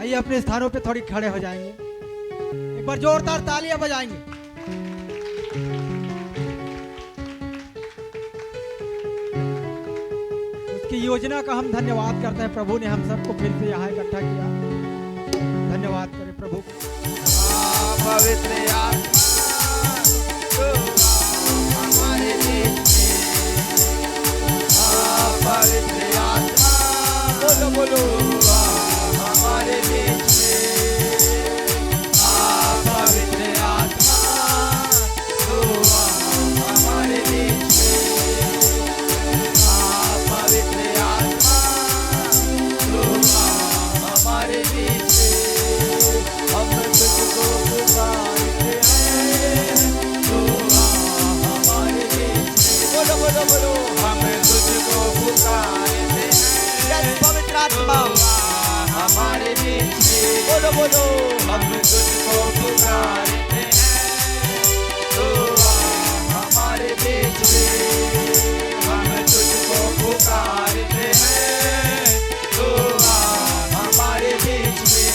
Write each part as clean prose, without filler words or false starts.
आइए अपने स्थानों पे थोड़ी खड़े हो जाएंगे, एक बार जोरदार तालियां बजाएंगे। उसकी योजना का हम धन्यवाद करते हैं। प्रभु ने हम सबको फिर से यहाँ इकट्ठा किया, धन्यवाद करें प्रभु। पवित्र आत्मा हमारे बीच में, पवित्र आत्मा बोलो बोलो हमारे बीच में, पवित्र आत्मा हमारे बीच में, पवित्र आत्मा हमारे बीच में, हम तुझको पुकारते हैं, तो हमारे बीच में, बोलो बोलो बोलो हम तुझको पुकारते हैं, पवित्र आत्मा हमारे बीच में, बोलो बोलो हम तुझको पुकारते हैं, तो हमारे बीच में, हम तुझको पुकारते हैं, तो हमारे बीच में,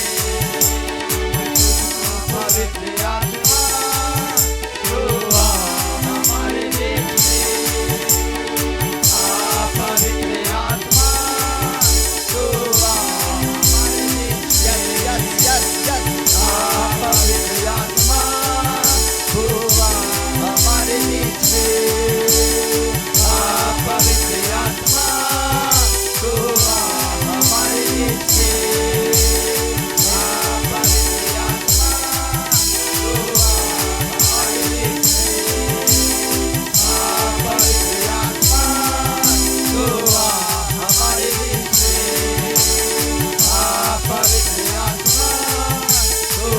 पवित्र आत्मा तो हमारे बीच में, पवित्र आत्मा तो हमारे बीच में, पवित्र आत्मा तो हमारे बीच में, पवित्र आत्मा तो हमारे बीच में, पवित्र आत्मा तो हमारे बीच में, पवित्र आत्मा तो हमारे बीच में, पवित्र आत्मा तो हमारे बीच में, पवित्र आत्मा तो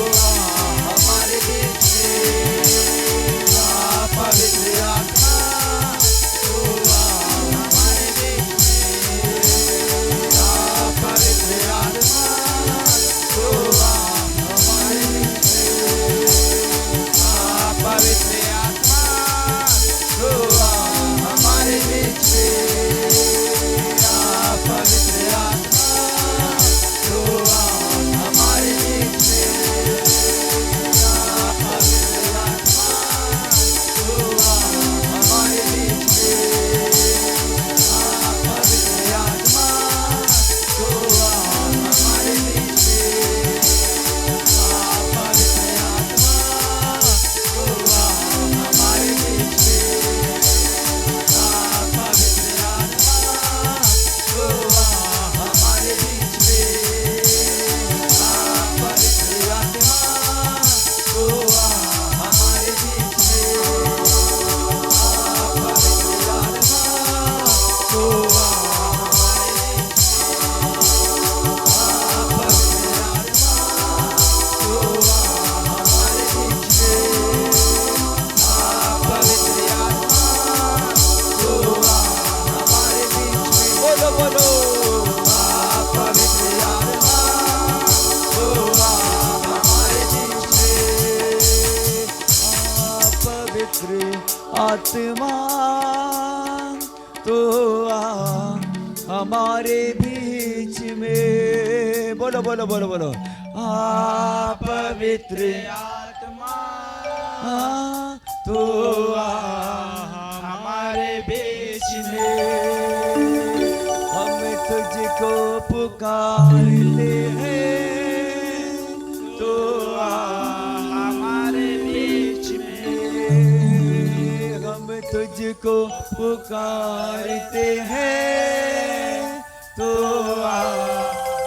हमारे बीच में, पवित्र आत्मा तो हमारे बीच में, पवित्र आत्मा तो हमारे बीच में, पवित्र आत्मा तो हमारे बीच में, पवित्र आत्मा तो हमारे बीच में, पवित्र आत्मा तो हमारे बीच में, पवित्र आत्मा तो हमारे बीच में, पवित्र आत्मा तो हमारे बीच में, पवित्र आत्मा तो हमारे बीच में, पवित्र आत्मा तो हमारे बीच में, पवित्र आत्मा तो हमारे बीच में, पवित्र आत्मा तो हमारे बीच में, बोलो बोलो पवित्र आत्मा तो हमारे बीच में, पवित्र आत्मा तो हमारे बीच में, बोलो बोलो बोलो बोलो पवित्र आत्मा तो हमारे बीच में, हम तुझको पुकारते हैं, तो हमारे बीच में, हम तुझको पुकारते हैं, तो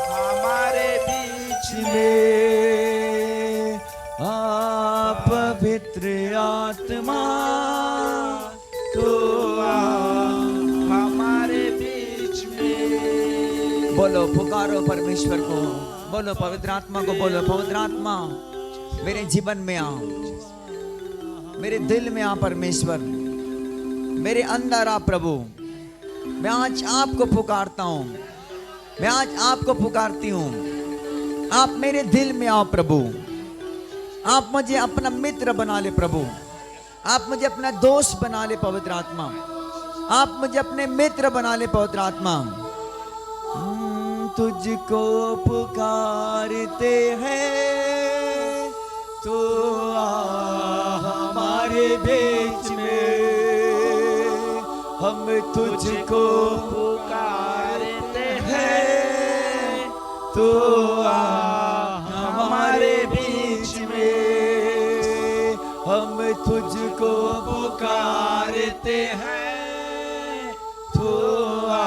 हमारे बीच में, पवित्र आत्मा तो हमारे बीच में, बोलो पुकारो परमेश्वर को, बोलो पवित्र आत्मा को, बोलो पवित्र आत्मा मेरे जीवन में आ, मेरे दिल में आ परमेश्वर, मेरे अंदर आ प्रभु। मैं आज आपको पुकारता हूँ, मैं आज आपको पुकारती हूँ, आप मेरे दिल में आओ प्रभु, आप मुझे अपना मित्र बना ले प्रभु, आप मुझे अपना दोस्त बना ले पवित्र आत्मा, आप मुझे अपने मित्र बना ले पवित्र आत्मा। तुझको पुकारते हैं, तू आ हमारे बीच में। हम तुझको पुकारते हैं, तू आ हमारे बीच में। हम तुझको पुकारते हैं, तू आ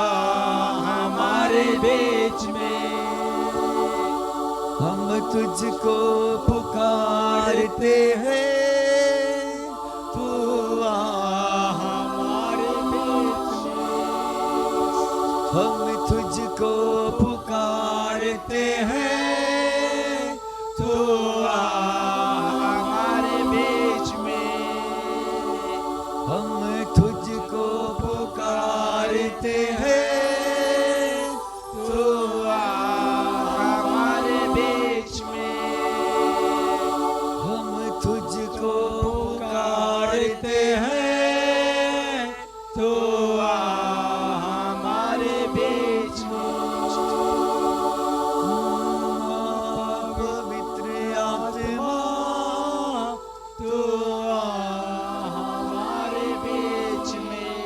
हमारे बीच में। हम तुझको पुकारते हैं, तू आ हमारे बीच में। हम तुझको पुकारते हैं, तू आ हमारे बीच में। हम तुझको पुकारते हैं, तू आ हमारे बीच में। हम तुझको पुकारते हैं, तू आ हमारे बीच में। पवित्र आत्मा, तू आ हमारे बीच में।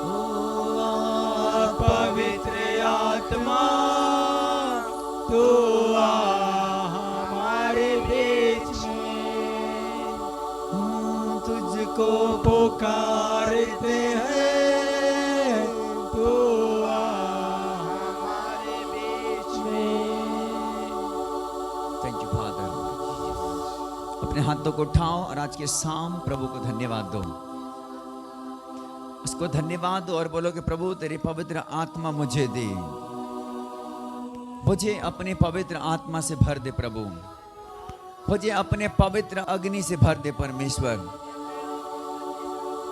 ओ पवित्र आत्मा, तू आ हमारे बीच में। हम तुझको पुकारते हैं, तू आ हमारे बीच में। Thank you father. अपने हाथों को उठाओ और आज के शाम प्रभु को धन्यवाद दो। उसको धन्यवाद दो और बोलो कि प्रभु तेरी पवित्र आत्मा मुझे दे, मुझे अपने पवित्र आत्मा से भर दे प्रभु, मुझे अपने पवित्र अग्नि से भर दे परमेश्वर,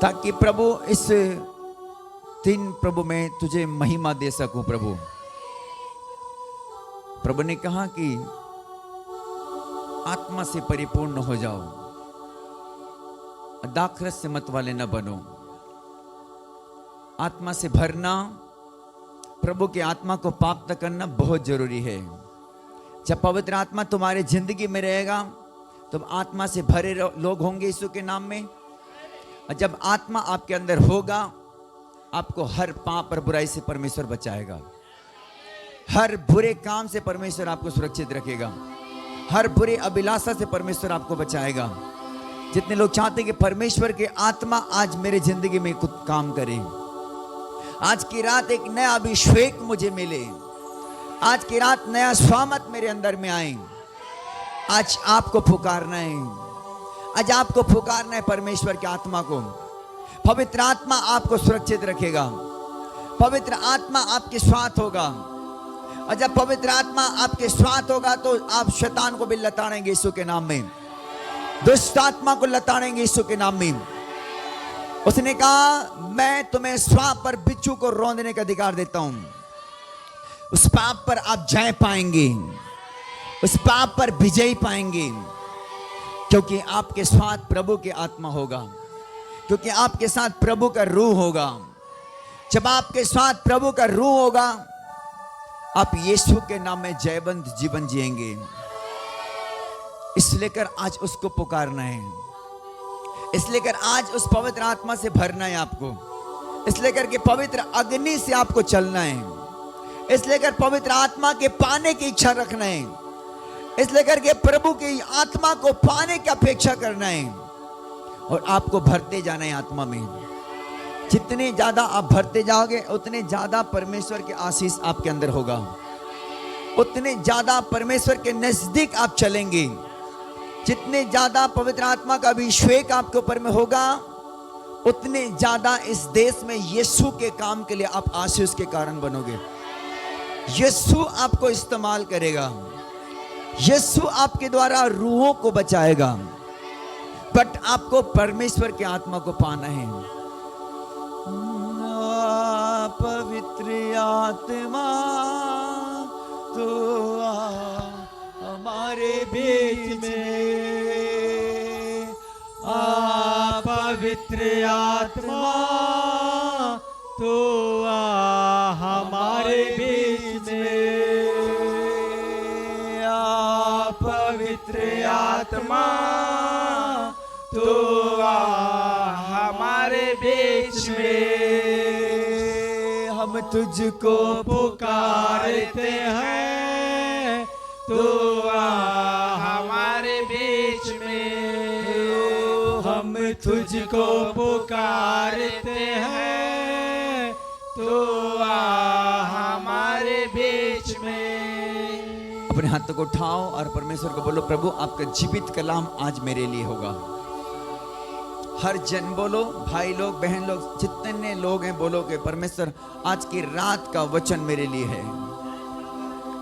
ताकि प्रभु इस दिन प्रभु मैं तुझे महिमा दे सकूं प्रभु। प्रभु ने कहा कि आत्मा से परिपूर्ण हो जाओ, दाखरस से मत वाले न बनो। आत्मा से भरना, प्रभु की आत्मा को प्राप्त करना बहुत जरूरी है। जब पवित्र आत्मा तुम्हारे जिंदगी में रहेगा, तुम आत्मा से भरे लोग होंगे यीशु के नाम में। और जब आत्मा आपके अंदर होगा, आपको हर पाप और बुराई से परमेश्वर बचाएगा, हर बुरे काम से परमेश्वर आपको सुरक्षित रखेगा, हर बुरे अभिलाषा से परमेश्वर आपको बचाएगा। जितने लोग चाहते हैं कि परमेश्वर की आत्मा आज मेरे जिंदगी में कुछ काम करे, आज की रात एक नया अभिषेक मुझे मिले, आज की रात नया स्वामत मेरे अंदर में आए। आज आपको पुकारना है, आज आपको पुकारना है परमेश्वर की आत्मा को। पवित्र आत्मा आपको सुरक्षित रखेगा, पवित्र आत्मा आपके साथ होगा। और जब पवित्र आत्मा आपके साथ होगा तो आप शैतान को भी लताड़ेंगे यीशु के नाम में, दुष्ट आत्मा को लताड़ेंगे यीशु के नाम में। उसने कहा मैं तुम्हें सांप पर बिच्छू को रौंदने का अधिकार देता हूं। उस पाप पर आप जय पाएंगे, उस पाप पर विजय पाएंगे, क्योंकि आपके साथ प्रभु की आत्मा होगा, क्योंकि आपके साथ प्रभु का रूह होगा। जब आपके साथ प्रभु का रूह होगा, आप यीशु के नाम में जयवंत जीवन जिएंगे। इसलिए कर आज उसको पुकारना है, इसलिए कर आज उस पवित्र आत्मा से भरना है आपको, इसलिए करके पवित्र अग्नि से आपको चलना है, इसलिए कर पवित्र आत्मा के पाने की इच्छा रखना है, इसलिए करके प्रभु की आत्मा को पाने की अपेक्षा करना है और आपको भरते जाना है आत्मा में। जितने ज्यादा आप भरते जाओगे उतने ज्यादा परमेश्वर के आशीष आपके अंदर होगा, उतने ज्यादा परमेश्वर के नजदीक आप चलेंगे। जितने ज्यादा पवित्र आत्मा का अभिषेक आपके ऊपर में होगा, उतने ज्यादा इस देश में यीशु के काम के लिए आप आशीष के कारण बनोगे। यीशु आपको इस्तेमाल करेगा, यीशु आपके द्वारा रूहों को बचाएगा, बट आपको परमेश्वर की आत्मा को पाना है। पवित्र आत्मा तो हमारे बीच में, पवित्र आत्मा तो हमारे बीच पवित्र आत्मा तो आ हमारे बीच में, हम तुझको पुकारते हैं तो आ हमारे बीच में, हम तुझको पुकारते हैं तो आ हमारे बीच में। अपने हाथों को उठाओ और परमेश्वर को बोलो, प्रभु आपका जीवित कलाम आज मेरे लिए होगा। हर जन बोलो, भाई लोग, बहन लोग, जितने लोग हैं बोलो कि परमेश्वर आज की रात का वचन मेरे लिए है।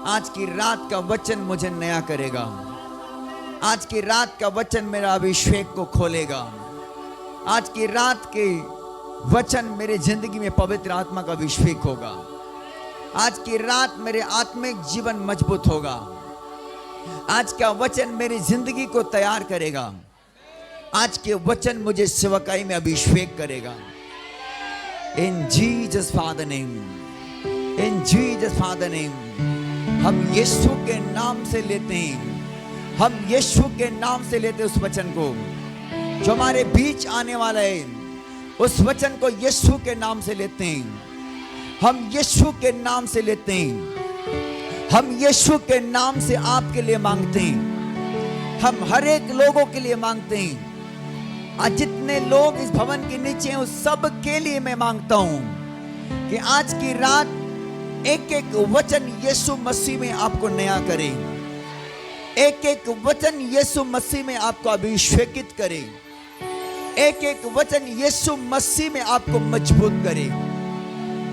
आज की रात का वचन मुझे नया करेगा। आज की रात का वचन मेरा अभिषेक को खोलेगा। आज की रात के वचन मेरे जिंदगी में पवित्र आत्मा का अभिषेक होगा। आज की रात मेरे आत्मिक जीवन मजबूत होगा। आज का वचन मेरी जिंदगी को तैयार करेगा। आज के वचन मुझे सेवकाई में अभिषेक करेगा। इन जीसस फादर नेम, इन जीसस फादर नेम, हम यीशु के नाम से लेते हैं। हम यीशु के नाम से लेते हैं उस वचन को जो हमारे बीच आने वाला है। उस वचन को यीशु के नाम से लेते हैं। हम यीशु के नाम से लेते हैं। हम यीशु के नाम से आपके लिए मांगते हैं। हम हर एक लोगों के लिए मांगते हैं। आज जितने लोग इस भवन के नीचे हैं उस सब के लिए मैं मांगता हूं कि आज की रात एक एक वचन यीशु मसीह में आपको नया करे। एक एक वचन यीशु मसीह में आपको अभिषेकित करे। एक एक वचन यीशु मसीह में आपको मजबूत करे।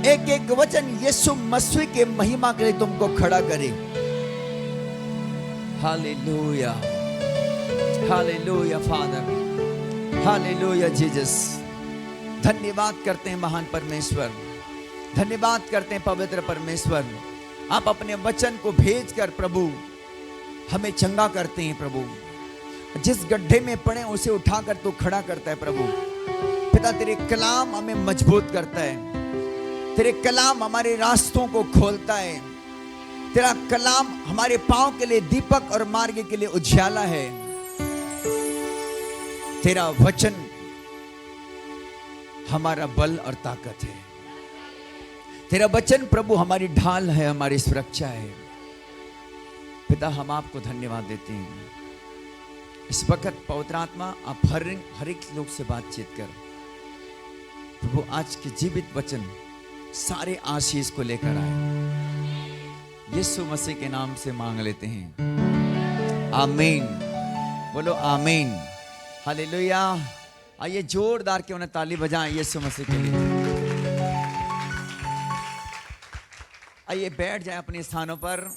एक एक वचन यीशु मसीह के महिमा के लिए तुमको खड़ा करे। Hallelujah, hallelujah father, hallelujah Jesus. धन्यवाद करते हैं महान परमेश्वर, धन्यवाद करते हैं पवित्र परमेश्वर। आप अपने वचन को भेजकर प्रभु हमें चंगा करते हैं। प्रभु जिस गड्ढे में पड़े उसे उठाकर तू खड़ा करता है। प्रभु पिता तेरे कलाम हमें मजबूत करता है। तेरे कलाम हमारे रास्तों को खोलता है। तेरा कलाम हमारे पांव के लिए दीपक और मार्ग के लिए उजाला है। तेरा वचन हमारा बल और ताकत है। तेरा वचन प्रभु हमारी ढाल है, हमारी सुरक्षा है। पिता हम आपको धन्यवाद देते हैं। इस वक्त पवित्र आत्मा आप हर एक लोग से बातचीत कर प्रभु। आज के जीवित वचन सारे आशीष को लेकर आए। यीशु मसीह के नाम से मांग लेते हैं, आमीन। बोलो आमीन, हालेलुया। आइए जोरदार क्यों ना ताली बजाएं यीशु मसीह के लिए। आइए बैठ जाएं अपने स्थानों पर।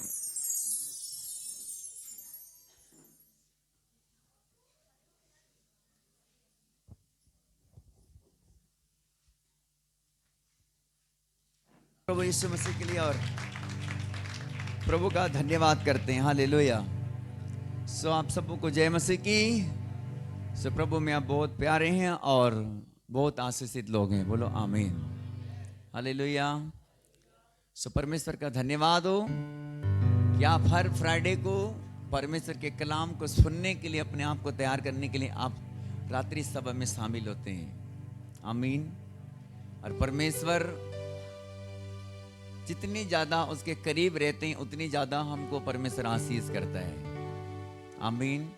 प्रभु यीशु मसीह के लिए और प्रभु का धन्यवाद करते हैं। हालेलुया। सो आप सबको जय मसीह की। सो प्रभु में आप बहुत प्यारे हैं और बहुत आशीषित लोग हैं। बोलो आमीन, हालेलुया। सो परमेश्वर का धन्यवाद हो कि आप हर फ्राइडे को परमेश्वर के कलाम को सुनने के लिए, अपने आप को तैयार करने के लिए आप रात्रि सभा में शामिल होते हैं। आमीन। और परमेश्वर जितनी ज़्यादा उसके करीब रहते हैं उतनी ज़्यादा हमको परमेश्वर आशीष करता है। आमीन।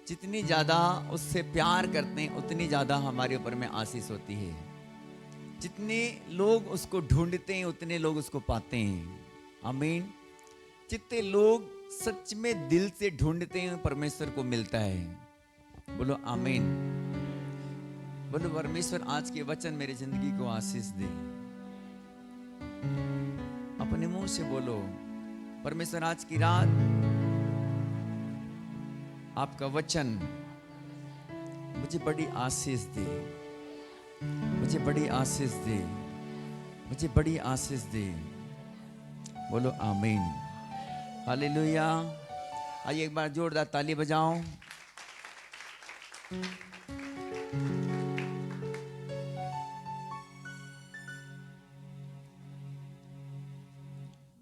जितनी ज़्यादा उससे प्यार करते हैं उतनी ज़्यादा हमारे ऊपर में आशीष होती है। जितने लोग उसको ढूंढते हैं उतने लोग उसको पाते हैं। आमीन। जितने लोग सच में दिल से ढूंढते हैं परमेश्वर को मिलता है। बोलो आमीन। बोलो परमेश्वर आज के वचन मेरी जिंदगी को आशीष दे। अपने मुंह से बोलो, परमेश्वर आज की रात आपका वचन मुझे बड़ी आशीष दे, मुझे बड़ी आशीष दे, मुझे बड़ी आशीष दे। बोलो आमीन, हालेलुया। आइए एक बार जोरदार ताली बजाओ।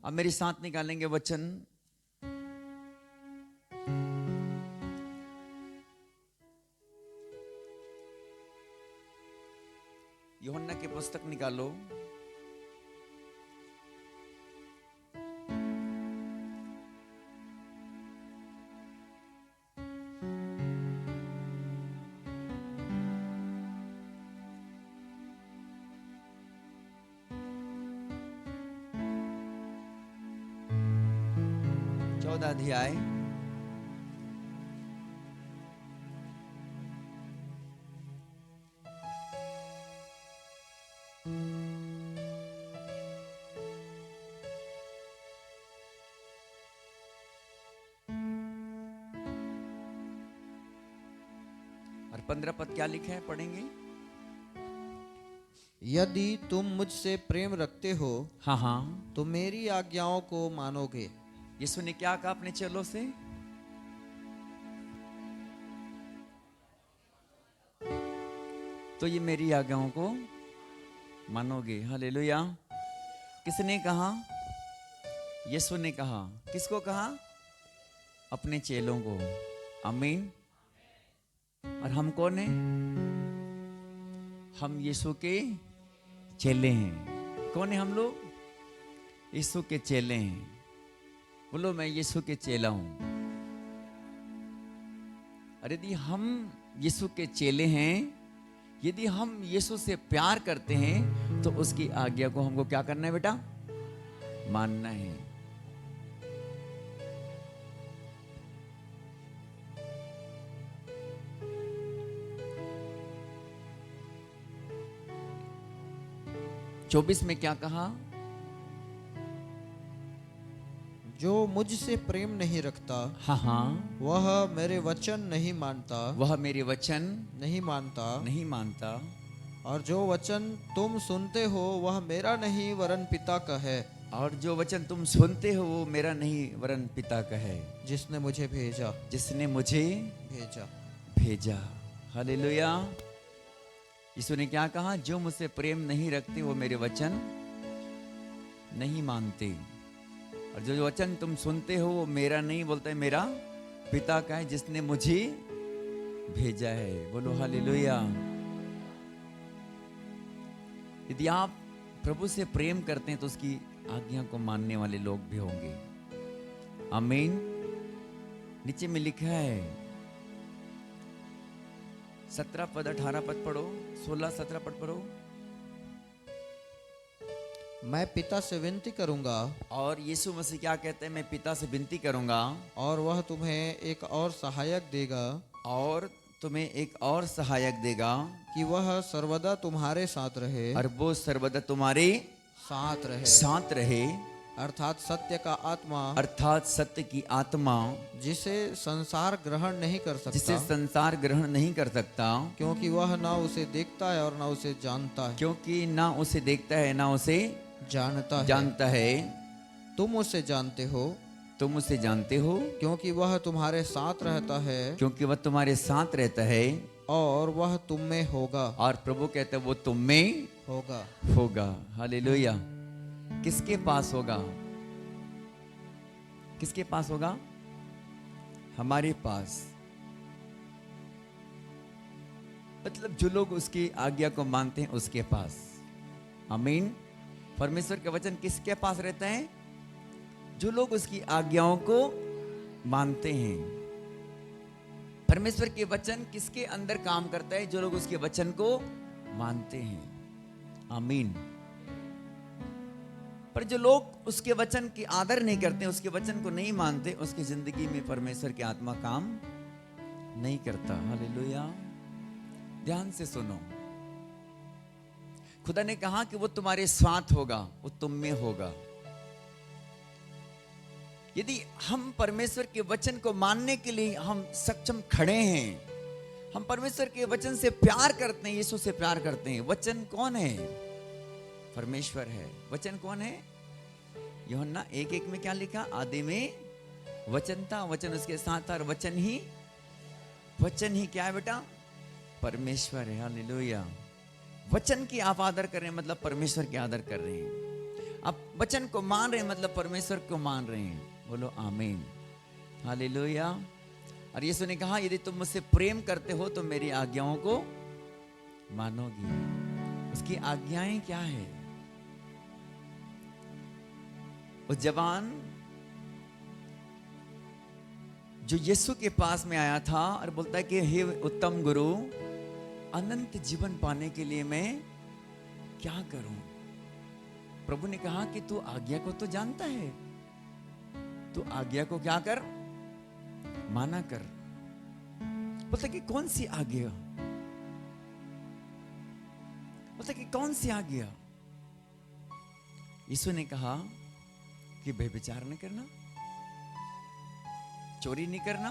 अब मेरे साथ निकालेंगे वचन यूहन्ना की पुस्तक निकालो। चौदह अध्याय और 15 पद क्या लिखा है, पढ़ेंगे। यदि तुम मुझसे प्रेम रखते हो हाँ हाँ, तो मेरी आज्ञाओं को मानोगे। यीशु ने क्या कहा अपने चेलों से? तो ये मेरी आज्ञाओं को मानोगे। हालेलुया। किसने कहा? यीशु ने कहा। किसको कहा? अपने चेलों को। आमीन। और हम कौन हैं? हम यीशु के चेले हैं। कौन है हम लोग? यीशु के चेले हैं। बोलो, मैं यीशु के चेला हूं। और यदि हम यीशु के चेले हैं, यदि हम यीशु से प्यार करते हैं, तो उसकी आज्ञा को हमको क्या करना है बेटा? मानना है। चौबीस में क्या कहा? जो मुझसे प्रेम नहीं रखता हाँ हाँ, वह मेरे वचन नहीं मानता, वह मेरे वचन नहीं मानता। नहीं मानता। और जो वचन तुम सुनते हो वह मेरा नहीं वरन पिता का है, और जो वचन तुम सुनते हो वो मेरा नहीं वरन पिता का है, जिसने मुझे भेजा जिसने मुझे भेजा। भेजा। हालेलुया। यीशु ने क्या कहा? जो मुझसे प्रेम नहीं रखते वो मेरे वचन नहीं मानते, और जो वचन तुम सुनते हो वो मेरा नहीं, बोलता है मेरा पिता का है जिसने मुझे भेजा है। बोलो हालेलुया। यदि आप प्रभु से प्रेम करते हैं तो उसकी आज्ञा को मानने वाले लोग भी होंगे। आमीन। नीचे में लिखा है 17 पद 18 पद पढ़ो, 16 17 पद पढ़ो। मैं पिता से विनती करूंगा और यीशु मसीह क्या कहते हैं? मैं पिता से विनती करूंगा और वह तुम्हें एक और सहायक देगा, और तुम्हें एक और सहायक देगा, कि वह सर्वदा तुम्हारे साथ रहे, और वो सर्वदा तुम्हारे साथ रहे। साथ रहे, अर्थात सत्य का आत्मा, अर्थात सत्य की आत्मा, जिसे संसार ग्रहण नहीं कर जिसे सकता, संसार ग्रहण नहीं कर सकता, क्योंकि वह ना उसे देखता है और ना उसे जानता है, क्योंकि ना उसे देखता है ना उसे जानता है। तुम उसे जानते हो, तुम उसे जानते हो क्योंकि वह तुम्हारे साथ रहता है, क्योंकि वह तुम्हारे साथ रहता है, और वह तुम में होगा। और प्रभु कहते हैं वो तुम में होगा। होगा। हालेलुया। किसके पास होगा? किसके पास होगा? हमारे पास। मतलब जो लोग उसकी आज्ञा को मानते हैं उसके पास। आमीन। परमेश्वर के वचन किसके पास रहते हैं? जो लोग उसकी आज्ञाओं को मानते हैं। परमेश्वर के वचन किसके अंदर काम करता है? जो लोग उसके वचन को मानते हैं। आमीन। पर जो लोग उसके वचन की आदर नहीं करते, उसके वचन को नहीं मानते, उसकी जिंदगी में परमेश्वर की आत्मा काम नहीं करता। हालेलुया। ध्यान से सुनो। खुदा ने कहा कि वो तुम्हारे साथ होगा, वो तुम में होगा। यदि हम परमेश्वर के वचन को मानने के लिए हम सक्षम खड़े हैं, हम परमेश्वर के वचन से प्यार करते हैं, यीशु से प्यार करते हैं। वचन कौन है? परमेश्वर है। वचन कौन है? यूहन्ना 1:1 में क्या लिखा? आदि में वचन था, वचन उसके साथ था, और वचन ही क्या है बेटा? परमेश्वर है। हालेलुया। वचन की आप आदर कर रहे हैं मतलब परमेश्वर की आदर कर रहे हैं। आप वचन को मान रहे हैं मतलब परमेश्वर को मान रहे हैं। बोलो आमीन। हालेलुया। और यीशु ने कहा यदि तुम मुझसे प्रेम करते हो तो मेरी आज्ञाओं को मानोगी। उसकी आज्ञाएं क्या है? उस जवान जो यीशु के पास में आया था और बोलता है कि हे उत्तम गुरु, अनंत जीवन पाने के लिए मैं क्या करूं? प्रभु ने कहा कि तू आज्ञा को तो जानता है, तू आज्ञा को क्या कर, माना कर। बोलता कि कौन सी आज्ञा? बोलता कि कौन सी आज्ञा? यीशु ने कहा कि व्यभिचार नहीं करना, चोरी नहीं करना,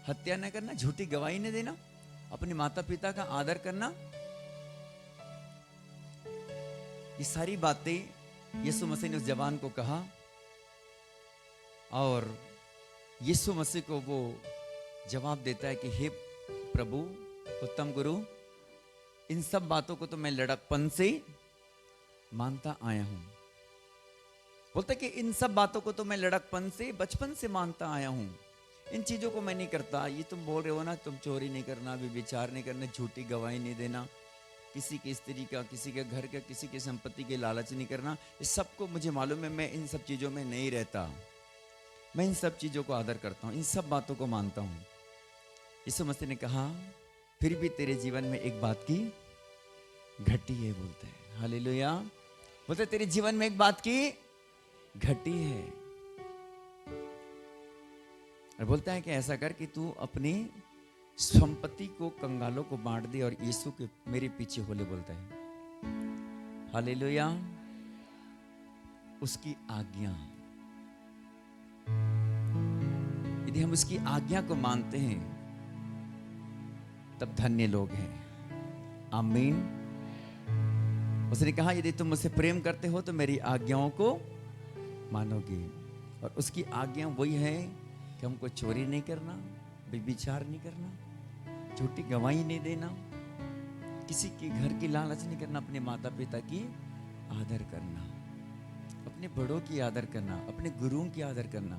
हत्या नहीं करना, झूठी गवाही नहीं देना, अपने माता पिता का आदर करना। ये सारी बातें यीशु मसीह ने उस जवान को कहा और यीशु मसीह को वो जवाब देता है कि हे प्रभु, उत्तम गुरु, इन सब बातों को तो मैं लड़कपन से मानता आया हूं। बोलते कि इन सब बातों को तो मैं लड़कपन से, बचपन से मानता आया हूं, इन चीजों को मैं नहीं करता। ये तुम बोल रहे हो ना, तुम चोरी नहीं करना, व्यभिचार नहीं करना, झूठी गवाही नहीं देना, किसी की स्त्री का, किसी के घर का, किसी की संपत्ति के लालच नहीं करना, इस सबको मुझे मालूम है। मैं इन सब चीजों में नहीं रहता, मैं इन सब चीजों को आदर करता हूं, इन सब बातों को मानता हूं। यीशु मसीह ने कहा फिर भी तेरे जीवन में एक बात की घटी है। बोलते हैं हालेलुया। बोलते तेरे जीवन में एक बात की घटी है। और बोलता है कि ऐसा कर कि तू अपनी संपत्ति को कंगालों को बांट दे और यीशु के मेरे पीछे होले। बोलता है हालेलुया। उसकी आज्ञा, यदि हम उसकी आज्ञा को मानते हैं तब धन्य लोग हैं। आमीन। उसने कहा यदि तुम मुझसे प्रेम करते हो तो मेरी आज्ञाओं को मानोगे। और उसकी आज्ञा वही है कि हमको चोरी नहीं करना, व्यभिचार नहीं करना, झूठी गवाही नहीं देना, किसी के घर की लालच नहीं करना, अपने माता पिता की आदर करना, अपने बड़ों की आदर करना, अपने गुरुओं की आदर करना,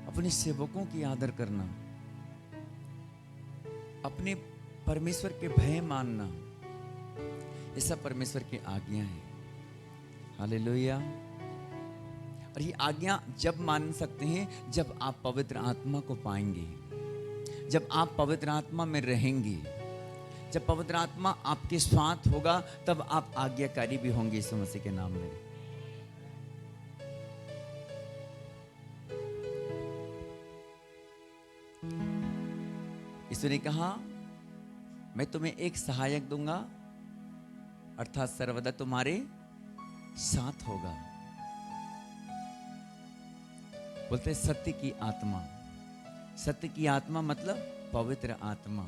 अपने सेवकों की आदर करना, अपने परमेश्वर के भय मानना, ये सब परमेश्वर की आज्ञा है। हालेलुया। और ये आज्ञा जब मान सकते हैं जब आप पवित्र आत्मा को पाएंगे, जब आप पवित्र आत्मा में रहेंगे, जब पवित्र आत्मा आपके साथ होगा तब आप आज्ञाकारी भी होंगे यीशु मसीह के नाम में। यीशु ने कहा मैं तुम्हें एक सहायक दूंगा, अर्थात सर्वदा तुम्हारे साथ होगा। बोलते सत्य की आत्मा। सत्य की आत्मा मतलब पवित्र आत्मा।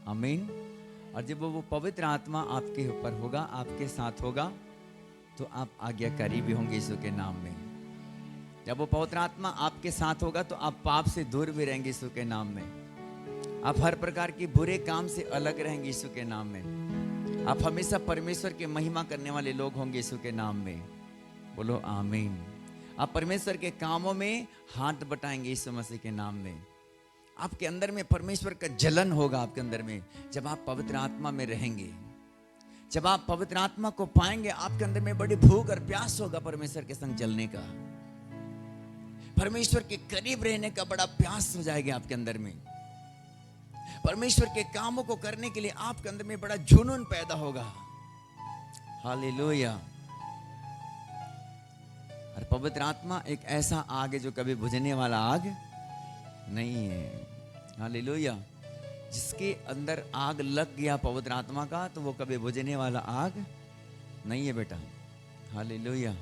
आमीन। और जब वो पवित्र आत्मा आपके ऊपर होगा, आपके साथ होगा, तो आप आज्ञाकारी भी होंगे यीशु के नाम में। जब वो पवित्र आत्मा आपके साथ होगा तो आप पाप से दूर भी रहेंगे यीशु के नाम में। आप हर प्रकार के बुरे काम से अलग रहेंगे यीशु के नाम में। आप हमेशा परमेश्वर की महिमा करने वाले लोग होंगे यीशु के नाम में। बोलो आमीन। आप परमेश्वर के कामों में हाथ बटाएंगे यीशु मसीह के नाम में। आपके अंदर में परमेश्वर का जलन होगा आपके अंदर में जब आप पवित्र आत्मा में रहेंगे। जब आप पवित्र आत्मा को पाएंगे आपके अंदर में बड़ी भूख और प्यास होगा परमेश्वर के संग चलने का, परमेश्वर के करीब रहने का बड़ा प्यास हो जाएगा आपके अंदर में। परमेश्वर के कामों को करने के लिए आपके अंदर में बड़ा जुनून पैदा होगा। हालेलुया। और पवित्र आत्मा एक ऐसा आग है जो कभी बुझने वाला आग नहीं है। हालेलुया। जिसके अंदर आग लग गया पवित्र आत्मा का तो वो कभी बुझने वाला आग नहीं है बेटा। हालेलुया।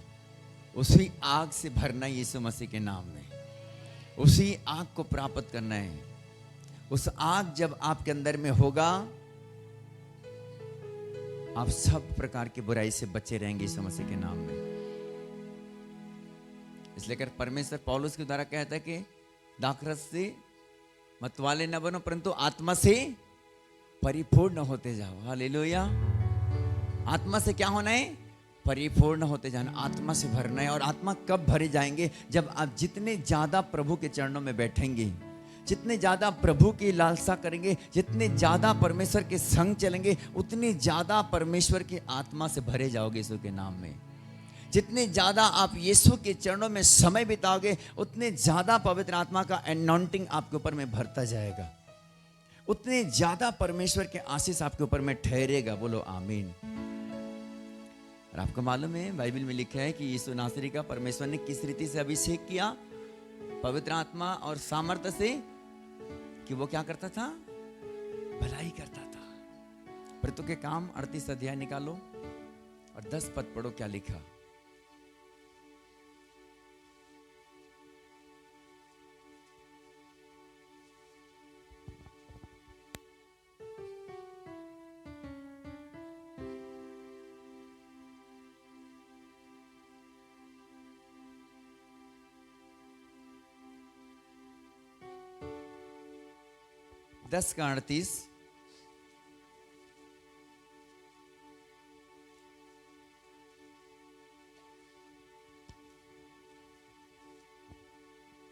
उसी आग से भरना है यीशु मसीह के नाम में। उसी आग को प्राप्त करना है। उस आग जब आपके अंदर में होगा आप सब प्रकार की बुराई से बचे रहेंगे यीशु मसीह के नाम में। इसलिए कर परमेश्वर पौलुस के द्वारा कहता है कि दाखरस से मतवाले न बनो परंतु आत्मा से परिपूर्ण होते जाओ। हालेलुया। आत्मा से क्या होना है? परिपूर्ण होते जाना, आत्मा से भरना है। और आत्मा कब भरे जाएंगे? जब आप जितने ज्यादा प्रभु के चरणों में बैठेंगे, जितने ज्यादा प्रभु की लालसा करेंगे, जितने ज्यादा परमेश्वर के संग चलेंगे, उतनी ज्यादा परमेश्वर की आत्मा से भरे जाओगे यीशु के नाम में। जितने ज्यादा आप यीशु के चरणों में समय बिताओगे, उतने ज्यादा पवित्र आत्मा का अनॉइंटिंग आपके ऊपर में भरता जाएगा, उतने ज्यादा परमेश्वर के आशीष आपके ऊपर में ठहरेगा। बोलो आमीन। और आपको मालूम है बाइबल में लिखा है कि यीशु नासरी का परमेश्वर ने किस रीति से अभिषेक किया? पवित्र आत्मा और सामर्थ्य से, कि वो क्या करता था? भलाई करता था। प्रेरितों के काम 38 अध्याय निकालो और 10 पद पढ़ो, क्या लिखा? दस का 38।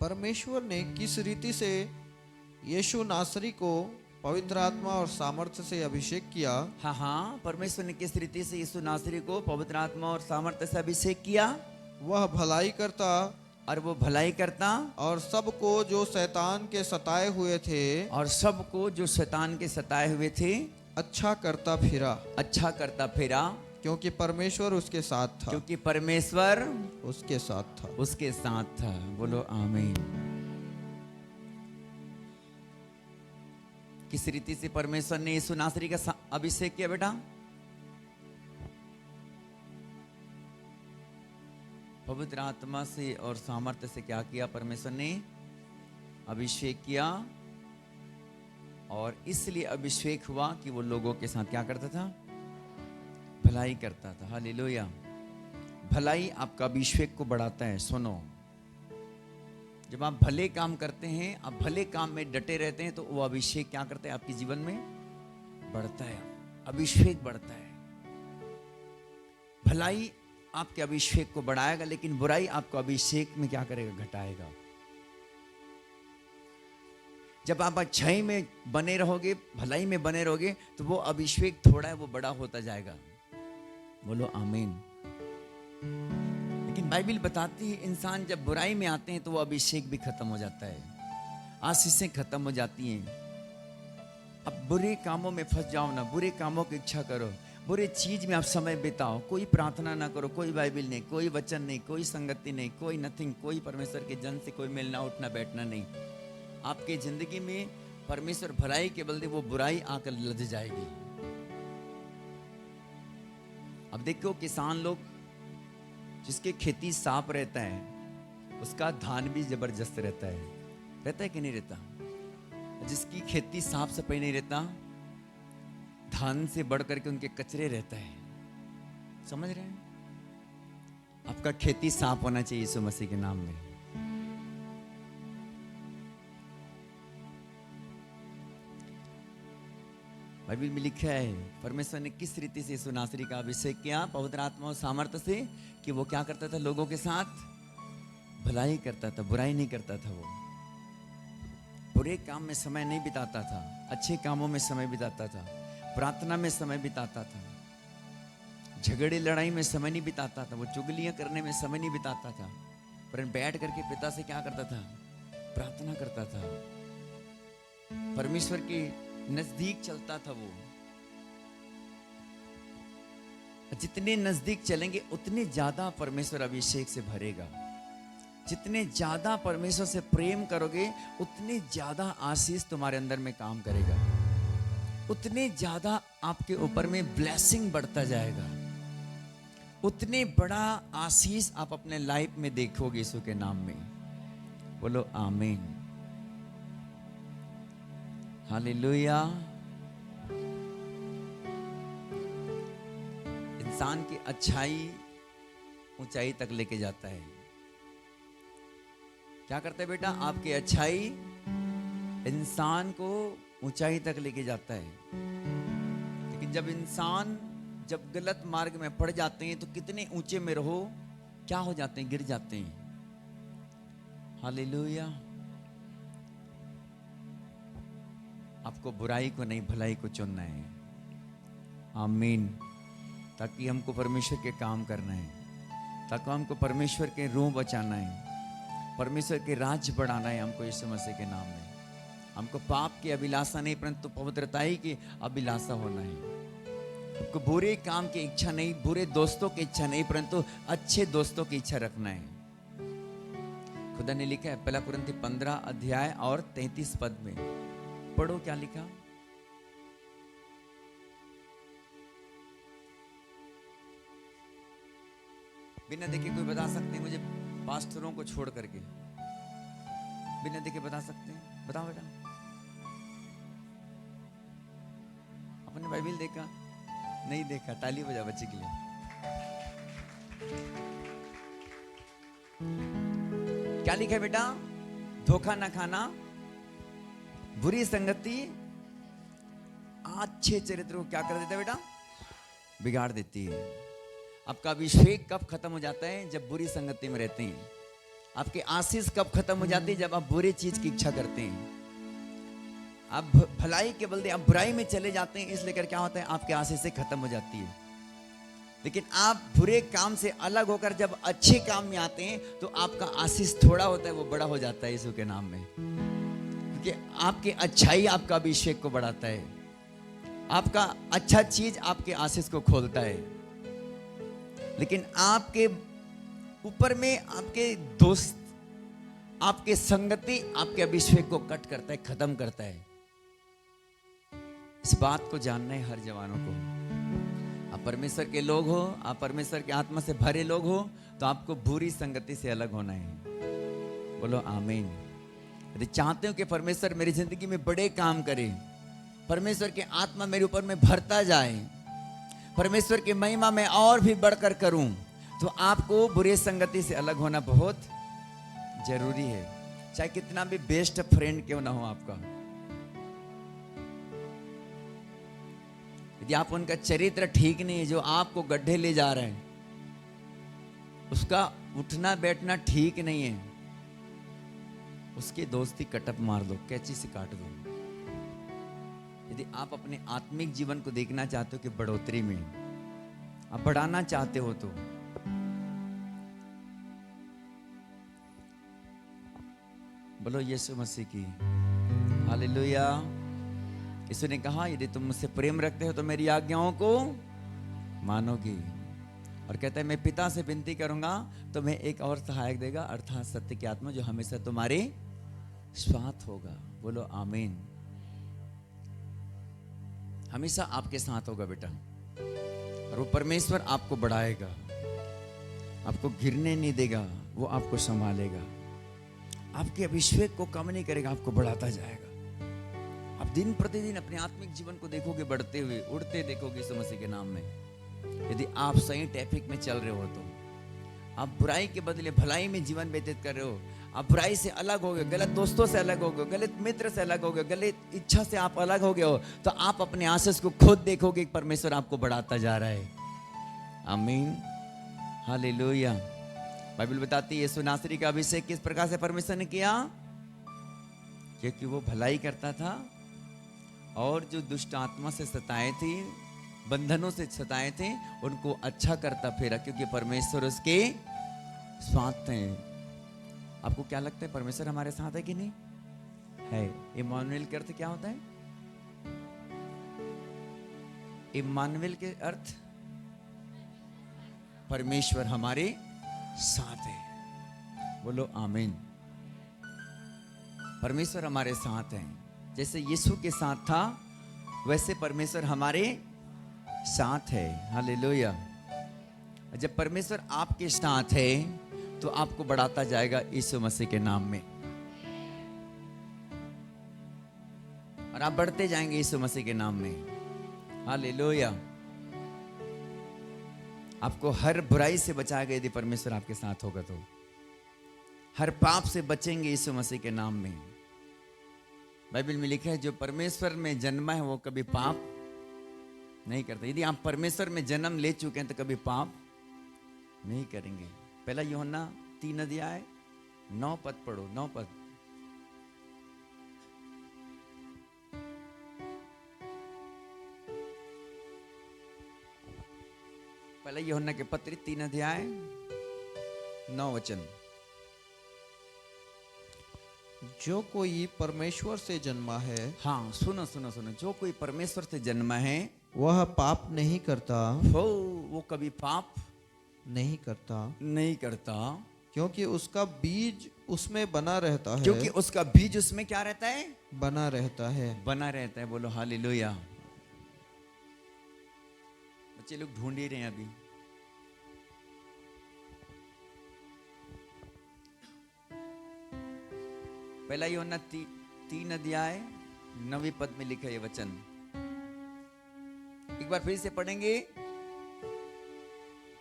परमेश्वर ने किस रीति से यीशु नासरी को पवित्र आत्मा और सामर्थ्य से अभिषेक किया? हाँ हाँ, परमेश्वर ने किस रीति से यीशु नासरी को पवित्र आत्मा और सामर्थ्य से अभिषेक किया? वह भलाई करता और वो भलाई करता, और सबको जो शैतान के सताए हुए थे, और सबको जो शैतान के सताए हुए थे अच्छा करता फिरा, अच्छा करता फिरा, क्योंकि परमेश्वर उसके साथ था। क्योंकि परमेश्वर उसके साथ था। उसके साथ था। बोलो आमीन। किस रीति से परमेश्वर ने यीशु नासरी का अभिषेक किया बेटा? पवित्र आत्मा से और सामर्थ्य से क्या किया? परमेश्वर ने अभिषेक किया, और इसलिए अभिषेक हुआ कि वो लोगों के साथ क्या करता था? भलाई करता था। हालेलुया। भलाई आपका अभिषेक को बढ़ाता है। सुनो, जब आप भले काम करते हैं, आप भले काम में डटे रहते हैं, तो वो अभिषेक क्या करता है? आपके जीवन में बढ़ता है, अभिषेक बढ़ता है। भलाई आपके अभिषेक को बढ़ाएगा, लेकिन बुराई आपको अभिषेक में क्या करेगा? घटाएगा। जब आप अच्छाई में बने रहोगे, भलाई में बने रहोगे, तो वो अभिषेक थोड़ा है वो बड़ा होता जाएगा। बोलो आमीन। लेकिन बाइबल बताती है इंसान जब बुराई में आते हैं तो वो अभिषेक भी खत्म हो जाता है, आशीषें खत्म हो जाती हैं। अब बुरे कामों में फंस जाओ ना, बुरे कामों की इच्छा करो, बुरे चीज में आप समय बिताओ, कोई प्रार्थना ना करो, कोई बाइबल नहीं, कोई वचन नहीं, कोई संगति नहीं, कोई नथिंग, कोई परमेश्वर के जन से कोई मिलना उठना बैठना नहीं, आपके जिंदगी में परमेश्वर भलाई के बदले वो बुराई आकर लद जाएगी। अब देखो किसान लोग जिसके खेती साफ रहता है, उसका धान भी जबरदस्त रहता है कि नहीं रहता? जिसकी खेती साफ सफाई नहीं रहता, धान से बढ़ करके उनके कचरे रहता है। समझ रहे हैं? आपका खेती साफ होना चाहिए यीशु मसीह के नाम में। बाइबल में लिखा है परमेश्वर ने किस रीति से यीशु नासरी का अभिषेक किया पवित्र आत्मा और सामर्थ्य से, कि वो क्या करता था? लोगों के साथ भलाई करता था, बुराई नहीं करता था। वो बुरे काम में समय नहीं बिताता था, अच्छे कामों में समय बिताता था, प्रार्थना में समय बिताता था, झगड़े लड़ाई में समय नहीं बिताता था, वो चुगलियां करने में समय नहीं बिताता था, पर बैठ करके पिता से क्या करता था? प्रार्थना करता था, परमेश्वर के नजदीक चलता था। वो जितने नजदीक चलेंगे उतने ज्यादा परमेश्वर अभिषेक से भरेगा। जितने ज्यादा परमेश्वर से प्रेम करोगे उतने ज्यादा आशीष तुम्हारे अंदर में काम करेगा, उतने ज्यादा आपके ऊपर में ब्लेसिंग बढ़ता जाएगा, उतने बड़ा आशीष आप अपने लाइफ में देखोगे यीशु के नाम में। बोलो आमीन। हालेलुया। इंसान की अच्छाई ऊंचाई तक लेके जाता है। क्या करता है बेटा? आपकी अच्छाई इंसान को ऊंचाई तक लेके जाता है। लेकिन जब इंसान जब गलत मार्ग में पड़ जाते हैं तो कितने ऊंचे में रहो, क्या हो जाते हैं? गिर जाते हैं। हालेलुया। आपको बुराई को नहीं भलाई को चुनना है। आमीन। ताकि हमको परमेश्वर के काम करना है, ताकि हमको परमेश्वर के रूह बचाना है, परमेश्वर के राज्य बढ़ाना है हमको यीशु मसीह के नाम में। हमको पाप की अभिलाषा नहीं परंतु पवित्रता ही की अभिलाषा होना है। हमको बुरे काम की इच्छा नहीं, बुरे दोस्तों की इच्छा नहीं, परंतु अच्छे दोस्तों की इच्छा रखना है। खुदा ने लिखा है 1 कुरिन्थी 15 अध्याय और 33 पद में, पढ़ो क्या लिखा। बिना देखे कोई बता सकते हैं मुझे, पास्टरों को छोड़ करके बिना देखे बता सकते हैं? बताओ बेटा, आपने बाइबल देखा? नहीं देखा? ताली बजा बच्चे के लिए। क्या लिखा है बेटा? धोखा ना खाना, बुरी संगति अच्छे चरित्र को क्या कर देता है बेटा? बिगाड़ देती है। आपका अभिषेक कब खत्म हो जाता है? जब बुरी संगति में रहते हैं। आपकी आशीष कब खत्म हो जाती है? जब आप बुरी चीज की इच्छा करते हैं। आप भलाई के बदले आप बुराई में चले जाते हैं, इसलिए कर क्या होता है? आपकी आशीष खत्म हो जाती है। लेकिन आप बुरे काम से अलग होकर जब अच्छे काम में आते हैं तो आपका आशीष थोड़ा होता है, वो बड़ा हो जाता है यीशु के नाम में। क्योंकि आपकी अच्छाई आपका अभिषेक को बढ़ाता है। आपका अच्छा चीज आपके आशीष को खोलता है। लेकिन आपके ऊपर में आपके दोस्त, आपके संगति आपके अभिषेक को कट करता है, खत्म करता है। इस बात को जानना है हर जवानों को। आप परमेश्वर के लोग हो, आप परमेश्वर के आत्मा से भरे लोग हो, तो आपको बुरी संगति से अलग होना है। बोलो आमीन। यदि चाहते हो कि परमेश्वर मेरी जिंदगी में बड़े काम करे, परमेश्वर के आत्मा मेरे ऊपर में भरता जाए, परमेश्वर की महिमा में और भी बढ़कर करूं, तो आपको बुरी संगति से अलग होना बहुत जरूरी है। चाहे कितना भी बेस्ट फ्रेंड क्यों ना हो आपका। यदि आप उनका चरित्र ठीक नहीं है, जो आपको गड्ढे ले जा रहे हैं, उसका उठना बैठना ठीक नहीं है, उसकी दोस्ती कटअप मार दो, कैंची से काट दो। यदि आप अपने आत्मिक जीवन को देखना चाहते हो कि बढ़ोतरी में आप बढ़ाना चाहते हो, तो बोलो यीशु मसीह की हालेलुया। यीशु ने कहा यदि तुम मुझसे प्रेम रखते हो तो मेरी आज्ञाओं को मानोगी। और कहता है मैं पिता से विनती करूंगा तो मैं एक और सहायक देगा, अर्थात सत्य की आत्मा, जो हमेशा तुम्हारे साथ होगा। बोलो आमीन। हमेशा आपके साथ होगा बेटा, और वो परमेश्वर आपको बढ़ाएगा, आपको गिरने नहीं देगा, वो आपको संभालेगा, आपके अभिषेक को कम नहीं करेगा, आपको बढ़ाता जाएगा। आप दिन प्रतिदिन अपने आत्मिक जीवन को देखोगे बढ़ते हुए, उड़ते देखोगे यीशु मसीह के नाम में। यदि आप सही ट्रैफिक में चल रहे हो, तो आप बुराई के बदले भलाई में जीवन व्यतीत कर रहे हो, आप बुराई से अलग हो गए, गलत दोस्तों से अलग हो गए, गलत मित्र से अलग हो गए, गलत इच्छा से आप अलग हो गए हो, तो आप अपने आशीष को खुद देखोगे, परमेश्वर आपको बढ़ाता जा रहा है। आमीन हालेलुया। बाइबल बताती है यीशु नासरी का अभिषेक किस प्रकार से परमेश्वर ने किया? क्योंकि वो भलाई करता था, और जो दुष्ट आत्मा से सताए थे, बंधनों से सताए थे, उनको अच्छा करता फिरा, क्योंकि परमेश्वर उसके साथ थे। आपको क्या लगता है परमेश्वर हमारे साथ है कि नहीं है? इम्मानुएल के अर्थ क्या होता है? इम्मानुएल के अर्थ परमेश्वर हमारे साथ है। बोलो आमीन। परमेश्वर हमारे साथ है। जैसे यीशु के साथ था, वैसे परमेश्वर हमारे साथ है। हालेलुया। जब परमेश्वर आपके साथ है तो आपको बढ़ाता जाएगा यीशु मसीह के नाम में, और आप बढ़ते जाएंगे यीशु मसीह के नाम में। हालेलुया। आपको हर बुराई से बचाएगा यदि परमेश्वर आपके साथ होगा, तो हर पाप से बचेंगे यीशु मसीह के नाम में। बाइबल में लिखा है जो परमेश्वर में जन्मा है वो कभी पाप नहीं करता। यदि आप परमेश्वर में जन्म ले चुके हैं तो कभी पाप नहीं करेंगे। पहला यूहन्ना 3 अध्याय 9 पद पढ़ो, 9 पद। पहला यूहन्ना के पत्र 3 अध्याय 9 वचन। जो कोई परमेश्वर से जन्मा है हाँ सुनो सुनो सुनो, जो कोई परमेश्वर से जन्मा है वह पाप नहीं करता, वो कभी पाप नहीं करता, नहीं करता, क्योंकि उसका बीज उसमें बना रहता है। क्योंकि उसका बीज उसमें क्या रहता है? बना रहता है। बना रहता है। बोलो हालेलुया। बच्चे लोग ढूंढ ही रहे हैं अभी। पहला यूहन्ना 3 अध्याय 9 पद में लिखा है ये वचन। एक बार फिर से पढ़ेंगे।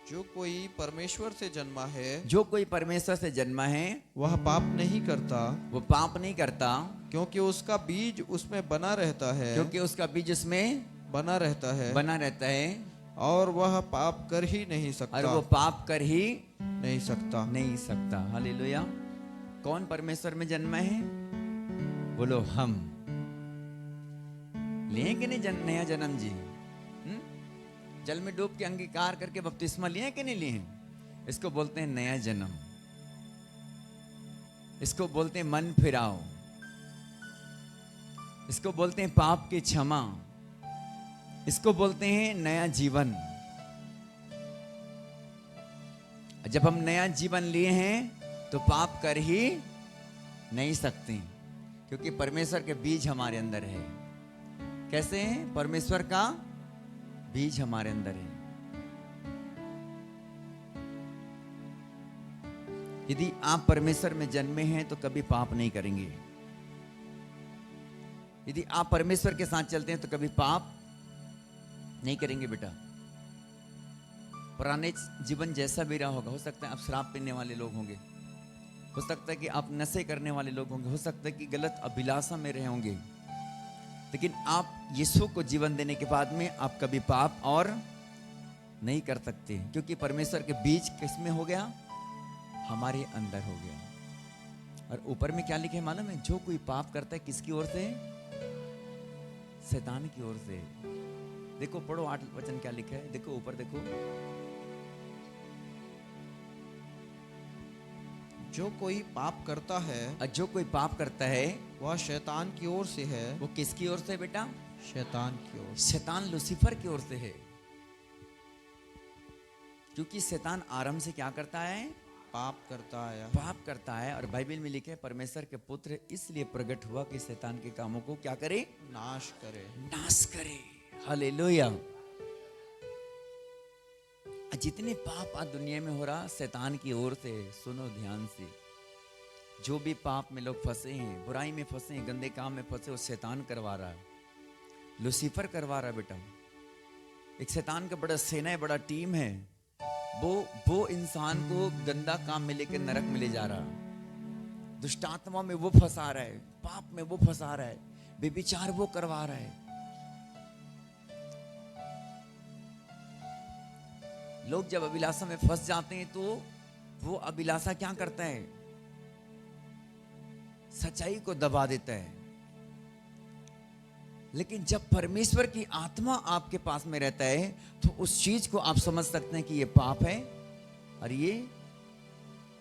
जो कोई परमेश्वर से जन्मा है जो कोई परमेश्वर से जन्मा है वह पाप नहीं करता, वो पाप नहीं करता, क्योंकि उसका बीज उसमें बना रहता है। क्योंकि उसका बीज उसमें बना रहता है, बना रहता है, और वह पाप कर ही नहीं सकता। और वो पाप कर ही नहीं सकता। नहीं सकता। हालेलुया। कौन परमेश्वर में जन्मा है? बोलो हम। लिए कि नहीं नया जन्म जी? जल में डूब के अंगीकार करके बपतिस्मा लिए कि नहीं लिए? इसको बोलते हैं नया जन्म। इसको बोलते हैं मन फिराओ। इसको बोलते हैं पाप की क्षमा। इसको बोलते हैं नया जीवन। जब हम नया जीवन लिए हैं तो पाप कर ही नहीं सकते, क्योंकि परमेश्वर के बीज हमारे अंदर है। कैसे है? परमेश्वर का बीज हमारे अंदर है। यदि आप परमेश्वर में जन्मे हैं तो कभी पाप नहीं करेंगे। यदि आप परमेश्वर के साथ चलते हैं तो कभी पाप नहीं करेंगे बेटा। पुराने जीवन जैसा भी रहा होगा, हो सकता है आप शराब पीने वाले लोग होंगे, हो सकता है कि आप नशे करने वाले लोग होंगे, हो सकता है कि गलत अभिलाषा में रहे होंगे, लेकिन आप यीशु को जीवन देने के बाद में आप कभी पाप और नहीं कर सकते, क्योंकि परमेश्वर के बीज किस में हो गया? हमारे अंदर हो गया। और ऊपर में क्या लिखे मालूम है? जो कोई पाप करता है किसकी ओर से? शैतान की ओर से। देखो पढ़ो 8 वचन क्या लिखा है, देखो ऊपर देखो। जो कोई पाप करता है, और जो कोई पाप करता है वह शैतान की ओर से है। वो किसकी ओर से बेटा? शैतान की ओर। शैतान लूसीफर की ओर से है। क्योंकि शैतान आरंभ से क्या करता है? पाप करता है। पाप करता है। और बाइबल में लिखे परमेश्वर के पुत्र इसलिए प्रकट हुआ कि शैतान के कामों को क्या करे? नाश करे। नाश करे। हालेलुया। जितने पाप आज दुनिया में हो रहा शैतान की ओर से। सुनो ध्यान से, जो भी पाप में लोग फंसे हैं, बुराई में फंसे हैं, गंदे काम में फंसे, वो शैतान करवा रहा है, लूसीफर करवा रहा है बेटा। एक शैतान का बड़ा सेना है, बड़ा टीम है। वो इंसान को गंदा काम में लेकर नरक में ले जा रहा है, दुष्टात्मा में वो फंसा रहा है, पाप में वो फंसा रहा है, बेविचार वो करवा रहा है। लोग जब अभिलाषा में फंस जाते हैं तो वो अभिलाषा क्या करता है? सच्चाई को दबा देता है। लेकिन जब परमेश्वर की आत्मा आपके पास में रहता है तो उस चीज को आप समझ सकते हैं कि ये पाप है और ये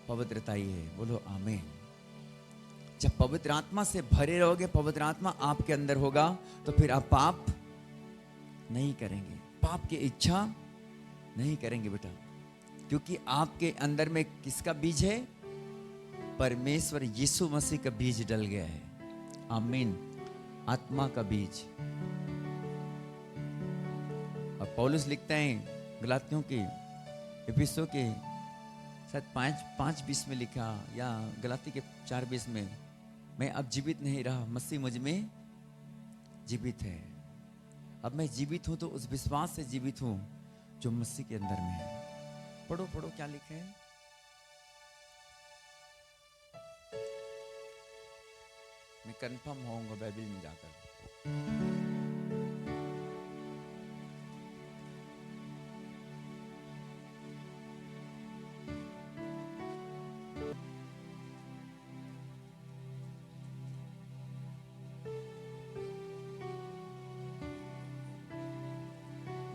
पवित्रता ही है। बोलो आमीन। जब पवित्र आत्मा से भरे रहोगे, पवित्र आत्मा आपके अंदर होगा, तो फिर आप पाप नहीं करेंगे, पाप की इच्छा नहीं करेंगे बेटा, क्योंकि आपके अंदर में किसका बीज है? परमेश्वर यीशु मसीह का बीज डल गया है। आमीन। आत्मा का बीज। और पौलुस लिखता है गलातियों के एफिसों के शायद 5:20 में लिखा, या गलाती के 4:20 में, मैं अब जीवित नहीं रहा, मसीह मुझ में जीवित है। अब मैं जीवित हूं तो उस विश्वास से जीवित हूं जो मसीह के अंदर में है। पढ़ो पढ़ो क्या लिखा है। मैं कंफर्म होऊंगा बाइबल में जाकर।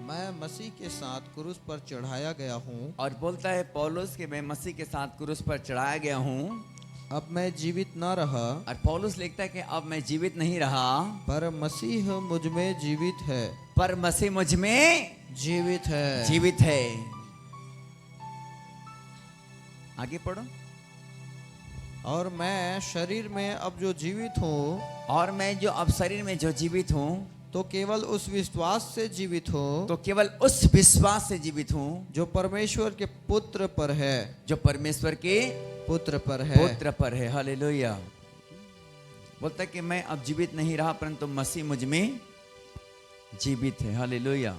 मैं मसीह के साथ क्रूस पर चढ़ाया गया हूँ। और बोलता है पौलुस कि मैं मसीह के साथ क्रूस पर चढ़ाया गया हूँ। अब मैं जीवित न रहा, और पौलुस लिखता है कि अब मैं जीवित नहीं रहा, पर मसीह मुझ में जीवित है। पर मसीह मुझ में जीवित है। जीवित है। आगे पढ़ो। और मैं शरीर में अब जो जीवित हूँ, और मैं जो अब शरीर में जो जीवित हूँ, तो केवल उस विश्वास से जीवित हूँ, तो केवल उस विश्वास से जीवित हूँ जो परमेश्वर के पुत्र पर है। जो परमेश्वर के पुत्र पर है। पुत्र पर है। हालेलुया। बोलता है कि मैं अब जीवित नहीं रहा, परंतु मसीह मुझ में जीवित है। हालेलुया।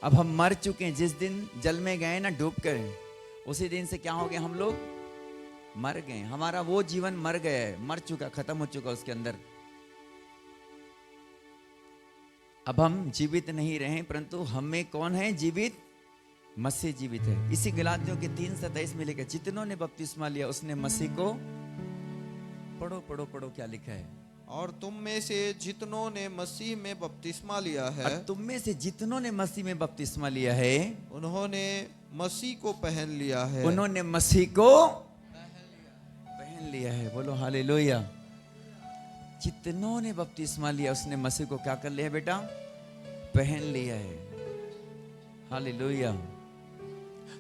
अब हम मर चुके हैं। जिस दिन जल में गए ना डूब कर, उसी दिन से क्या हो गया, हम लोग मर गए। हमारा वो जीवन मर गया है, मर चुका, खत्म हो चुका उसके अंदर। अब हम जीवित नहीं रहे, परंतु हमें कौन है जीवित? मसीह जीवित है। इसी गलातियों के 3:27 में लिखा, जितनों ने बपतिस्मा लिया उसने मसीह को, पढ़ो पढ़ो पढ़ो क्या लिखा है, और तुम में से जितनों ने मसीह में बपतिस्मा लिया है, और तुम में से जितनों ने मसीह में बपतिस्मा लिया है उन्होंने मसीह को पहन लिया है। उन्होंने मसीह को पहन लिया है। बोलो हालेलुया। जितनों ने बपतिस्मा लिया उसने मसीह को क्या कर लिया बेटा? पहन लिया है। हालेलुया।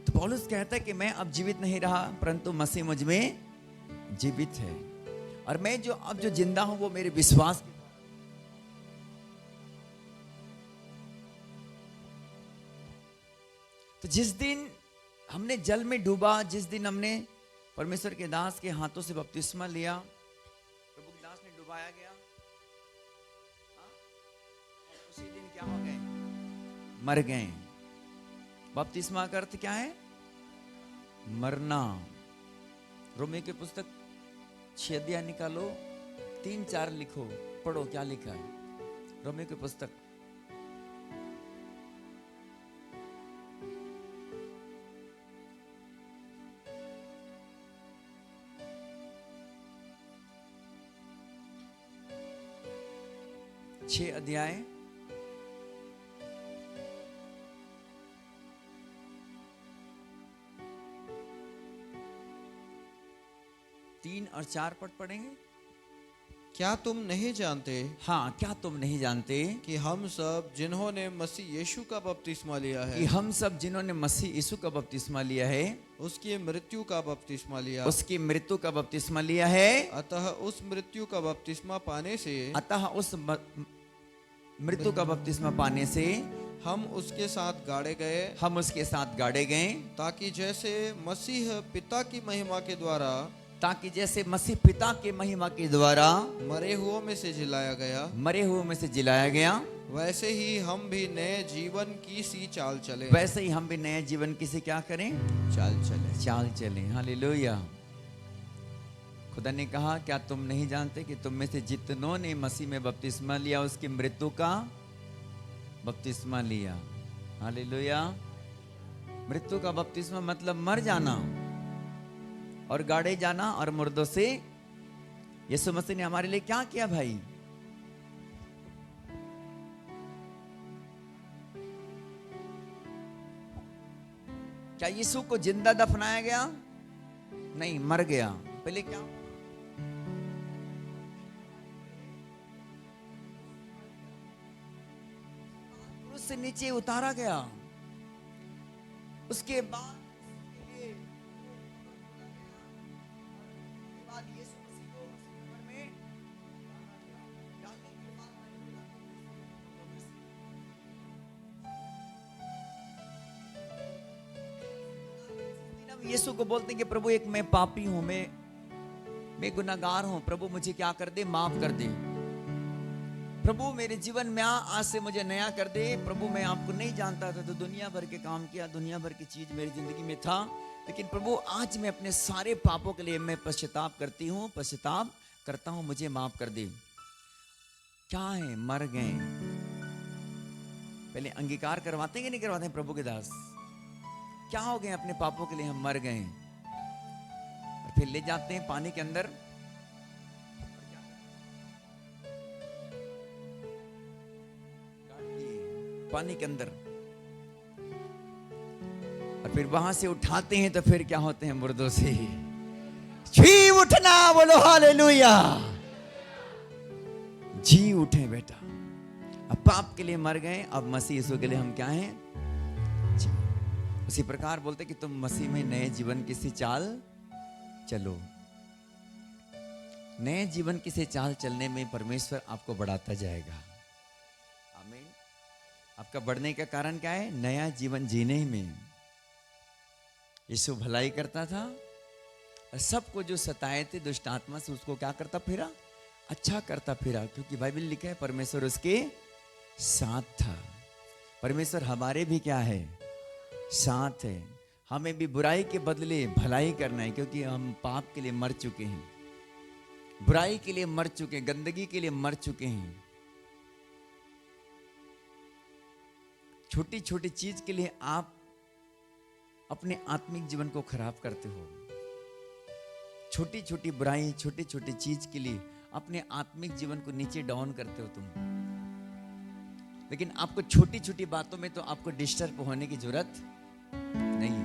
तो पौलुस कहता है कि मैं अब जीवित नहीं रहा, परंतु मसीह मुझ में जीवित है। और मैं जो अब जो जिंदा हूं वो मेरे विश्वास। तो जिस दिन हमने जल में डूबा, जिस दिन हमने परमेश्वर के दास के हाथों से बपतिस्मा लिया, प्रभु के दास ने डुबाया गया, हाँ? और उसी दिन क्या हो गए? मर गए। बपतिस्मा का अर्थ क्या है? मरना। रोमी की पुस्तक 6 अध्याय निकालो, 3-4 लिखो, पढ़ो क्या लिखा है। रोमी की पुस्तक 6 अध्याय 3 और 4 पढ़ पढ़ेंगे। क्या तुम नहीं जानते हाँ, क्या तुम नहीं जानते कि हम सब जिन्होंने मसीह यीशु का बपतिस्मा लिया कि है, हम सब जिन्होंने मसीह यीशु का बपतिस्मा लिया है, उसकी मृत्यु का बपतिस्मा लिया। उसकी मृत्यु का बपतिस्मा लिया है। अतः उस मृत्यु का बपतिस्मा पाने से, अतः उस मृत्यु का बपतिस्मा पाने से हम उसके साथ गाड़े गए, हम उसके साथ गाड़े गए, ताकि जैसे मसीह पिता की महिमा के द्वारा, ताकि जैसे मसीह पिता के महिमा के द्वारा मरे हुओं में से जिलाया गया, मरे हुए में से जिलाया गया, वैसे ही हम भी नए जीवन की सी चाल चले। वैसे ही हम भी नए जीवन की से क्या करें? चाल चले। चाल चले। हालेलुया। खुदा ने कहा, क्या तुम नहीं जानते कि तुम में से जितनों ने मसीह में बपतिस्मा लिया उसकी मृत्यु का बपतिस्मा लिया। हालेलुया। मृत्यु का बपतिस्मा मतलब मर जाना और गाड़े जाना और मुर्दों से। यीशु मसीह ने हमारे लिए क्या किया भाई? क्या यीशु को जिंदा दफनाया गया? नहीं, मर गया। पहले क्या? क्रूस से नीचे उतारा गया। उसके बाद यीशु को बोलते हैं कि प्रभु एक मैं पापी हूं, मैं गुनाहगार हूं, प्रभु मुझे क्या कर दे? माफ कर दे। प्रभु मेरे जीवन में आज से मुझे नया कर दे। प्रभु मैं आपको नहीं जानता था, तो दुनिया भर के काम किया, दुनिया भर की चीज मेरी जिंदगी में था, लेकिन प्रभु आज मैं अपने सारे पापों के लिए मैं पश्चाताप करती हूँ, पश्चाताप करता हूँ, मुझे माफ कर दे। क्या है? मर गए। पहले अंगीकार करवाते कि नहीं करवाते प्रभु के दास? क्या हो गए? अपने पापों के लिए हम मर गए। और फिर ले जाते हैं पानी के अंदर, पानी के अंदर फिर वहां से उठाते हैं तो फिर क्या होते हैं? मुर्दों से जी उठना। बोलो हालेलुया। जी उठे बेटा। अब पाप के लिए मर गए, अब मसीह यीशु के लिए हम क्या हैं? जी। उसी प्रकार बोलते कि तुम मसीह में नए जीवन की सी चाल चलो। नए जीवन की से चाल चलने में परमेश्वर आपको बढ़ाता जाएगा। आमीन। आपका बढ़ने का कारण क्या है? नया जीवन जीने में। यीशु भलाई करता था और सबको जो सताए थे दुष्ट आत्मा से, उसको क्या करता फिरा? अच्छा करता फिरा, क्योंकि बाइबल लिखा है परमेश्वर उसके साथ था। परमेश्वर हमारे भी क्या है? साथ है। हमें भी बुराई के बदले भलाई करना है, क्योंकि हम पाप के लिए मर चुके हैं, बुराई के लिए मर चुके हैं, गंदगी के लिए मर चुके हैं। छोटी छोटी चीज के लिए आप अपने आत्मिक जीवन को खराब करते हो। छोटी छोटी बुराई, छोटी छोटी चीज के लिए अपने आत्मिक जीवन को नीचे डाउन करते हो तुम। लेकिन आपको छोटी छोटी बातों में तो आपको डिस्टर्ब होने की जरूरत नहीं।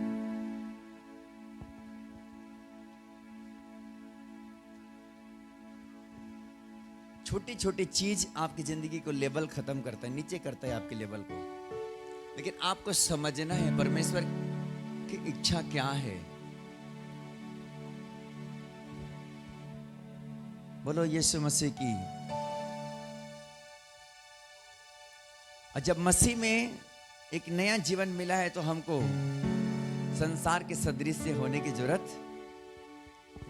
छोटी छोटी चीज आपकी जिंदगी को लेवल खत्म करता है, नीचे करता है आपके लेवल को। लेकिन आपको समझना है परमेश्वर की इच्छा क्या है। बोलो यीशु मसीह की। और जब मसीह में एक नया जीवन मिला है तो हमको संसार के सदृश से होने की जरूरत।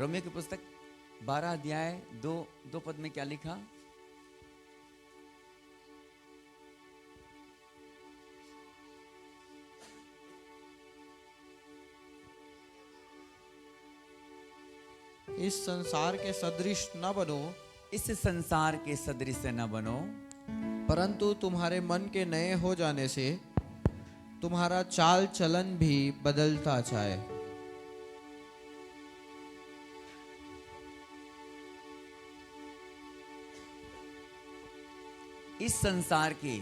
रोमियो की पुस्तक 12 अध्याय 2 पद में क्या लिखा? इस संसार के सदृश न बनो, इस संसार के सदृश से न बनो, परंतु तुम्हारे मन के नए हो जाने से तुम्हारा चाल चलन भी बदलता जाए। इस संसार की,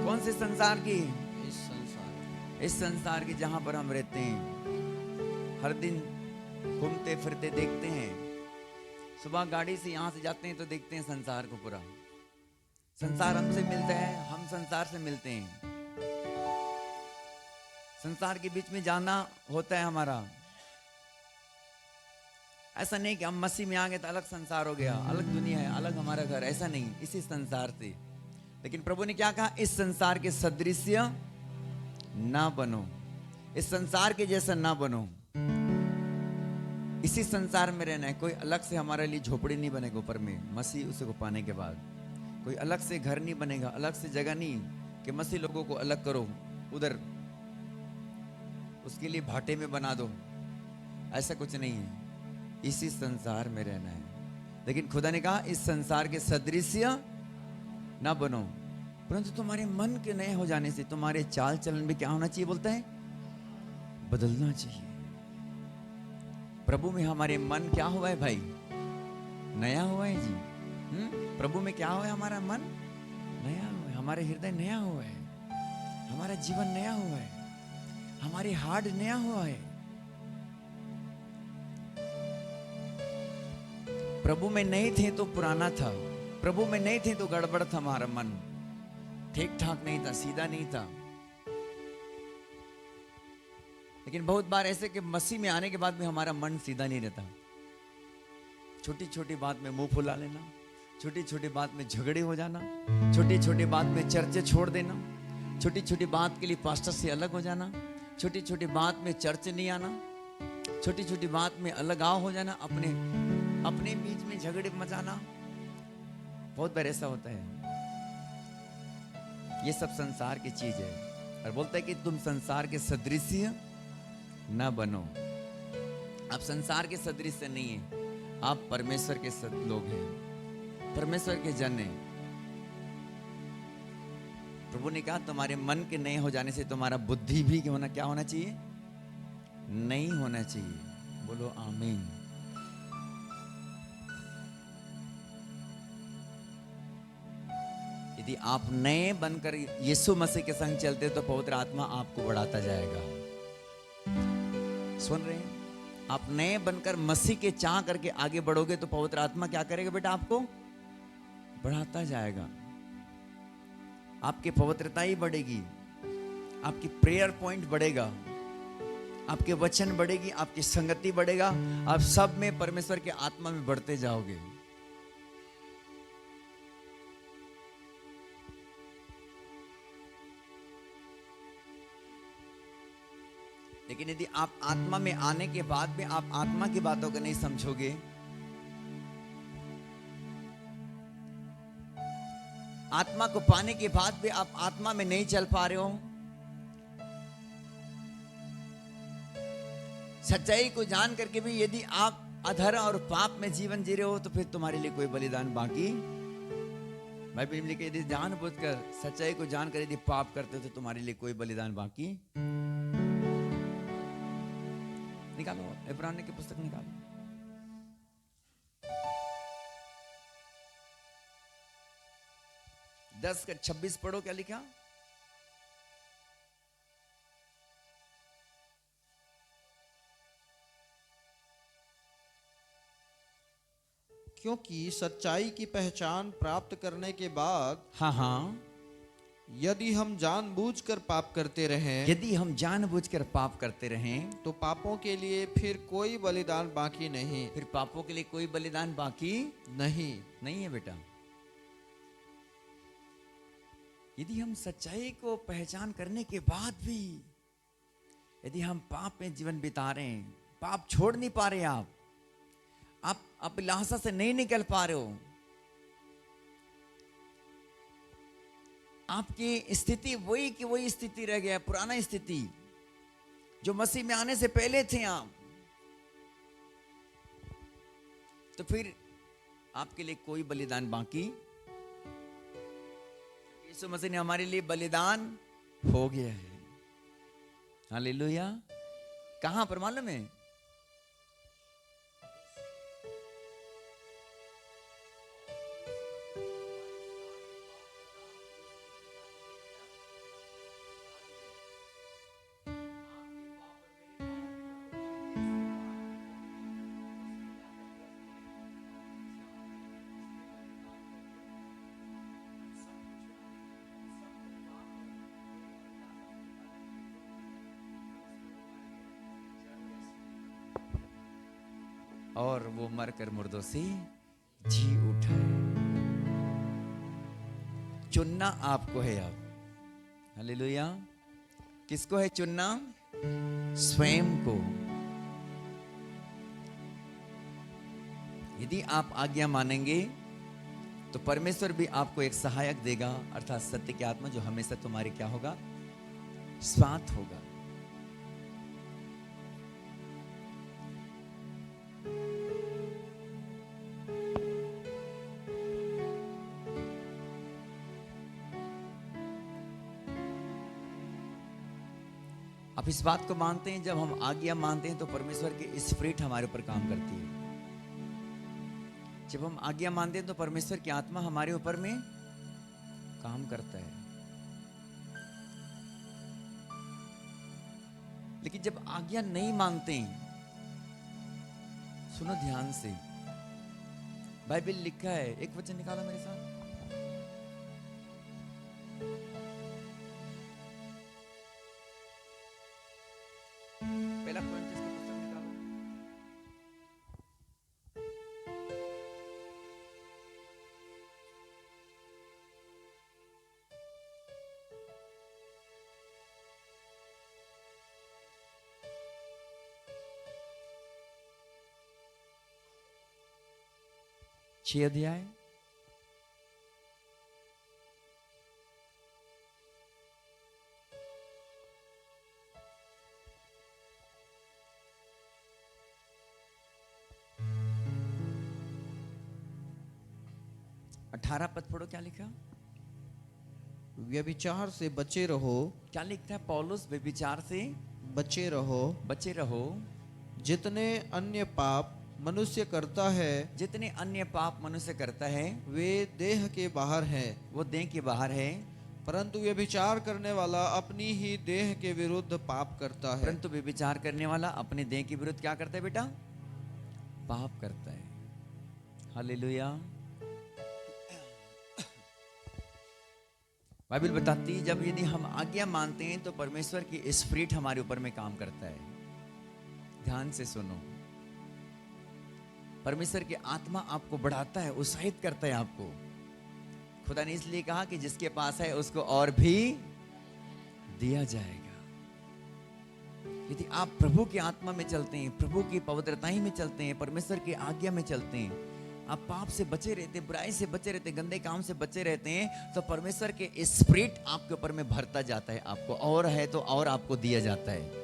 कौन से संसार की? इस संसार की जहां पर हम रहते हैं, हर दिन घूमते फिरते देखते हैं। सुबह गाड़ी से यहां से जाते हैं तो देखते हैं संसार को पूरा। संसार हमसे मिलता है, हम संसार से मिलते हैं। संसार के बीच में जाना होता है हमारा। ऐसा नहीं कि हम मसीह में आ गए तो अलग संसार हो गया, अलग दुनिया है, अलग हमारा घर, ऐसा नहीं। इसी संसार से। लेकिन प्रभु ने क्या कहा? इस संसार के सदृश्य ना बनो, इस संसार के जैसा ना बनो। इसी संसार में रहना है। कोई अलग से हमारे लिए झोपड़ी नहीं बनेगा ऊपर में, मसीह उसको पाने के बाद। कोई अलग से घर नहीं बनेगा, अलग से जगह नहीं कि मसीह लोगों को अलग करो, उधर उसके लिए भाटे में बना दो, ऐसा कुछ नहीं है। इसी संसार में रहना है। लेकिन खुदा ने कहा इस संसार के सदृश्य ना बनो, परंतु तुम्हारे मन के नए हो जाने से तुम्हारे चाल चलन में क्या होना चाहिए? बोलता है बदलना चाहिए। प्रभु में हमारे मन क्या हुआ है भाई? नया हुआ है जी। प्रभु में क्या हुआ है? हमारा मन नया हुआ है, हमारे हृदय नया हुआ है, हमारा जीवन नया हुआ है, हमारे हार्ट नया हुआ है। प्रभु में नहीं थे तो पुराना था, प्रभु में नहीं थे तो गड़बड़ था, हमारा मन ठीक ठाक नहीं था, सीधा नहीं था। लेकिन बहुत बार ऐसे कि मसीह में आने के बाद भी हमारा मन सीधा नहीं रहता। छोटी छोटी बात में मुंह फुला लेना, छोटी छोटी बात में झगड़े हो जाना, छोटी छोटी बात में चर्च छोड़ देना, छोटी छोटी बात के लिए पास्टर से अलग हो जाना, छोटी छोटी बात में चर्च नहीं आना, छोटी छोटी बात में अलगाव हो जाना, अपने बीच में झगड़े मचाना। बहुत बार ऐसा होता है। ये सब संसार की चीज है। और बोलता है कि तुम संसार के सदृश्य ना बनो। आप संसार के सदृश्य नहीं है, आप परमेश्वर के लोग हैं, परमेश्वर के जन हैं। प्रभु ने कहा तुम्हारे मन के नए हो जाने से तुम्हारा बुद्धि भी क्या होना चाहिए? नहीं होना चाहिए। बोलो आमीन। यदि आप नए बनकर यीशु मसीह के संग चलते तो पवित्र आत्मा आपको बढ़ाता जाएगा। सुन रहे हैं? आप नए बनकर मसीह के चाह करके आगे बढ़ोगे तो पवित्र आत्मा क्या करेगा बेटा? आपको बढ़ाता जाएगा। आपकी पवित्रता ही बढ़ेगी, आपकी प्रेयर पॉइंट बढ़ेगा, आपके वचन बढ़ेगी, आपकी संगति बढ़ेगा, आप सब में परमेश्वर के आत्मा में बढ़ते जाओगे। लेकिन यदि आप आत्मा में आने के बाद में आप आत्मा की बातों को नहीं समझोगे, आत्मा को पाने के बाद भी आप आत्मा में नहीं चल पा रहे हो, सच्चाई को जान करके भी यदि आप अधर्म और पाप में जीवन जी रहे हो, तो फिर तुम्हारे लिए कोई बलिदान बाकी। बाइबल में लिखा है यदि जानबूझकर सच्चाई को जानकर यदि पाप करते हो तो तुम्हारे लिए कोई बलिदान बाकी। निकालो इब्रानी की पुस्तक निकालो, 10:26 पढ़ो, क्या लिखा? क्योंकि सच्चाई की पहचान प्राप्त करने के बाद हाँ, यदि हम जानबूझकर पाप करते रहें, यदि हम जानबूझकर पाप करते रहें तो पापों के लिए फिर कोई बलिदान बाकी नहीं। फिर पापों के लिए कोई बलिदान बाकी नहीं है बेटा। यदि हम सच्चाई को पहचान करने के बाद भी यदि हम पाप में जीवन बिता रहे हैं, पाप छोड़ नहीं पा रहे, आप अभिलाषा से नहीं निकल पा रहे हो, आपकी स्थिति वही की वही स्थिति रह गया, पुराना स्थिति जो मसीह में आने से पहले थे आप, तो फिर आपके लिए कोई बलिदान बाकी। यीशु मसीह ने हमारे लिए बलिदान हो गया है। हालेलुया। कहां पर मालूम है? और वो मरकर मुर्दों से जी उठा। चुनना आपको है अब। हालेलुया। किसको है चुनना? स्वयं को। यदि आप आज्ञा मानेंगे तो परमेश्वर भी आपको एक सहायक देगा, अर्थात सत्य की आत्मा, जो हमेशा तुम्हारे क्या होगा? साथ होगा। आप इस बात को मानते हैं, जब हम आज्ञा मानते हैं तो परमेश्वर की स्पिरिट हमारे ऊपर काम करती है। जब हम आज्ञा मानते हैं तो परमेश्वर की आत्मा हमारे ऊपर में काम करता है। लेकिन जब आज्ञा नहीं मानते हैं, सुनो ध्यान से, बाइबल लिखा है, एक वचन निकालो मेरे साथ। पहला कोरिन्थियस की पुस्तक निकालो। छह अध्याय, अठारह पद पढ़ो, क्या लिखा? व्यभिचार से बचे रहो। क्या लिखता है पौलुस? व्यभिचार से बचे रहो। जितने अन्य पाप मनुष्य करता है, जितने अन्य पाप मनुष्य करता है, वे देह के बाहर हैं। वो देह के बाहर है, परंतु व्यभिचार करने वाला अपनी ही देह के विरुद्ध पाप करता है। परंतु व्यभिचार करने वाला अपने देह के विरुद्ध क्या करता है बेटा? पाप करता है। हालेलुया। बाइबल बताती है जब यदि हम आज्ञा मानते हैं तो परमेश्वर की स्पिरिट हमारे ऊपर में काम करता है। ध्यान से सुनो, परमेश्वर की आत्मा आपको बढ़ाता है, उत्साहित करता है आपको। खुदा ने इसलिए कहा कि जिसके पास है उसको और भी दिया जाएगा। यदि आप प्रभु की आत्मा में चलते हैं, प्रभु की पवित्रताई में चलते हैं, परमेश्वर की आज्ञा में चलते हैं, आप पाप से बचे रहते, बुराई से बचे रहते, गंदे काम से बचे रहते हैं, तो परमेश्वर के स्पिरिट आपके ऊपर में भरता जाता है। आपको और है तो और आपको दिया जाता है।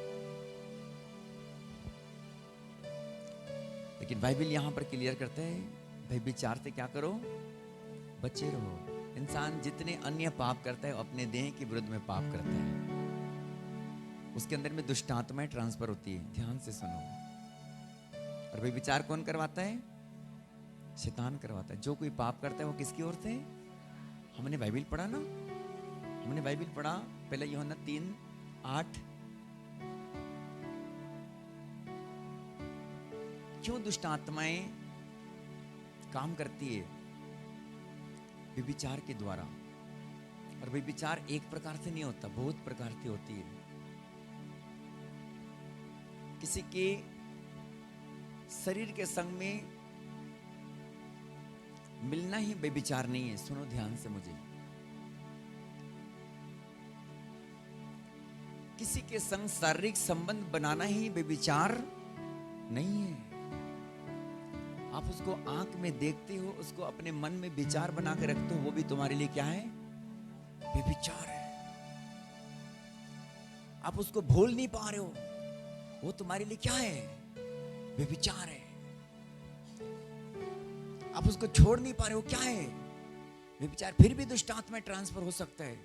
लेकिन बाइबल यहां पर क्लियर करता है, भाई विचार से क्या करो? बचे रहो। इंसान जितने अन्य पाप करता है अपने देह के विरुद्ध में पाप करता है। उसके अंदर में दुष्ट आत्माएं ट्रांसफर होती है। ध्यान से सुनो। और भाई विचार कौन करवाता है? शैतान करवाता है। जो कोई पाप करता है वो किसकी ओर से? हमने बाइबल पढ़ा ना, हमने बाइबल पढ़ा पहले यूहन्ना 3:8। क्यों दुष्ट आत्माएं काम करती है? व्यभिचार के द्वारा। और व्यभिचार एक प्रकार से नहीं होता, बहुत प्रकार की होती है। किसी के शरीर के संग में मिलना ही व्यभिचार नहीं है। सुनो ध्यान से मुझे, किसी के संग शारीरिक संबंध बनाना ही व्यभिचार नहीं है। आप उसको आंख में देखते हो, उसको अपने मन में विचार बना के रखते हो, वो भी तुम्हारे लिए क्या है? व्यभिचार है। आप उसको भूल नहीं पा रहे हो, वो तुम्हारे लिए क्या है? व्यभिचार है। आप उसको छोड़ नहीं पा रहे हो, क्या है? व्यभिचार। फिर भी दुष्ट आत्मा ट्रांसफर हो सकता है।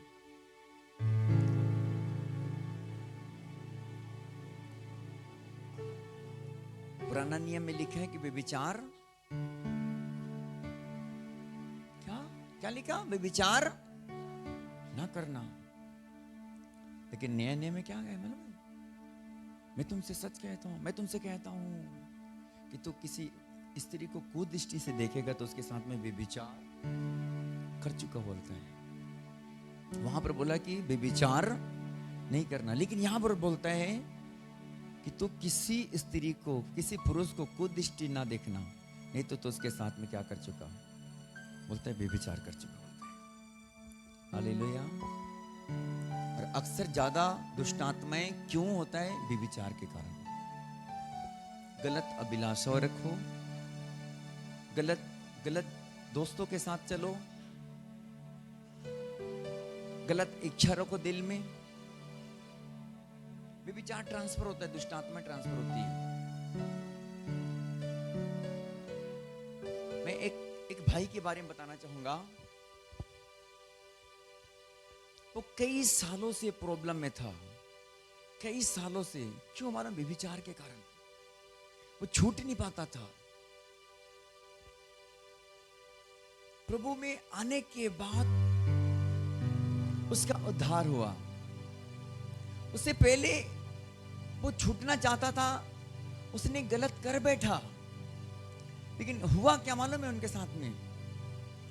पुराना नियम में लिखा है कि व्यभिचार क्या लिखा? व्यभिचार ना करना। लेकिन नया नियम में क्या है मालूम? मैं तुमसे सच कहता हूं, मैं तुमसे कहता हूं कि तू किसी स्त्री को कुदृष्टि से देखेगा तो उसके साथ में व्यभिचार कर चुका बोलता है। वहां पर बोला कि व्यभिचार नहीं करना, लेकिन यहां पर बोलता है कि तू किसी स्त्री को, किसी पुरुष को कुदृष्टि ना देखना, नहीं तो उसके साथ में क्या कर चुका? बोलता है व्यभिचार कर चुका बोलता है। हालेलुया। और अक्सर ज्यादा दुष्ट आत्माएं क्यों होता है? व्यभिचार के कारण। गलत अभिलाषा रखो, गलत दोस्तों के साथ चलो, गलत इच्छा रखो दिल में, व्यभिचार ट्रांसफर होता है, दुष्ट आत्मा ट्रांसफर होती है। मैं एक भाई के बारे में बताना चाहूंगा। वो कई सालों से प्रॉब्लम में था, कई सालों से। क्यों? हमारा व्यभिचार के कारण वो छूट नहीं पाता था। प्रभु में आने के बाद उसका उद्धार हुआ। उससे पहले वो छूटना चाहता था, उसने गलत कर बैठा। लेकिन हुआ क्या मालूम है? उनके साथ में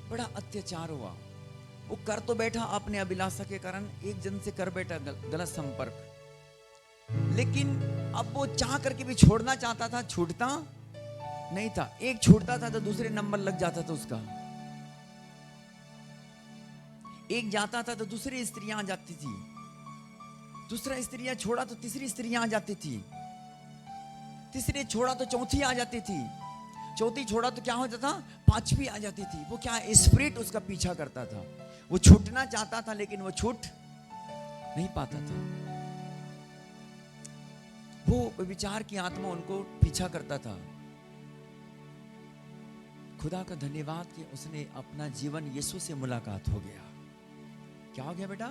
बड़ा अत्याचार हुआ। वो कर तो बैठा अपने अभिलाषा के कारण, एक जन से कर बैठा गलत संपर्क, लेकिन अब वो चाह करके भी छोड़ना चाहता था, छूटता नहीं था। एक छूटता था तो दूसरे नंबर लग जाता था उसका। एक जाता था तो दूसरी स्त्रियां आ जाती थी, दूसरा स्त्रियां छोड़ा तो तीसरी स्त्रियां आ जाती थी, तीसरी छोड़ा तो चौथी आ जाती थी, चौथी छोड़ा तो क्या होता था? पांचवी आ जाती थी। वो क्या? स्पिरिट उसका पीछा करता था। वो छूटना चाहता था लेकिन वो छूट नहीं पाता था। वो विचार की आत्मा उनको पीछा करता था। खुदा का धन्यवाद कि उसने अपना जीवन यीशु से मुलाकात हो गया। क्या हो गया बेटा?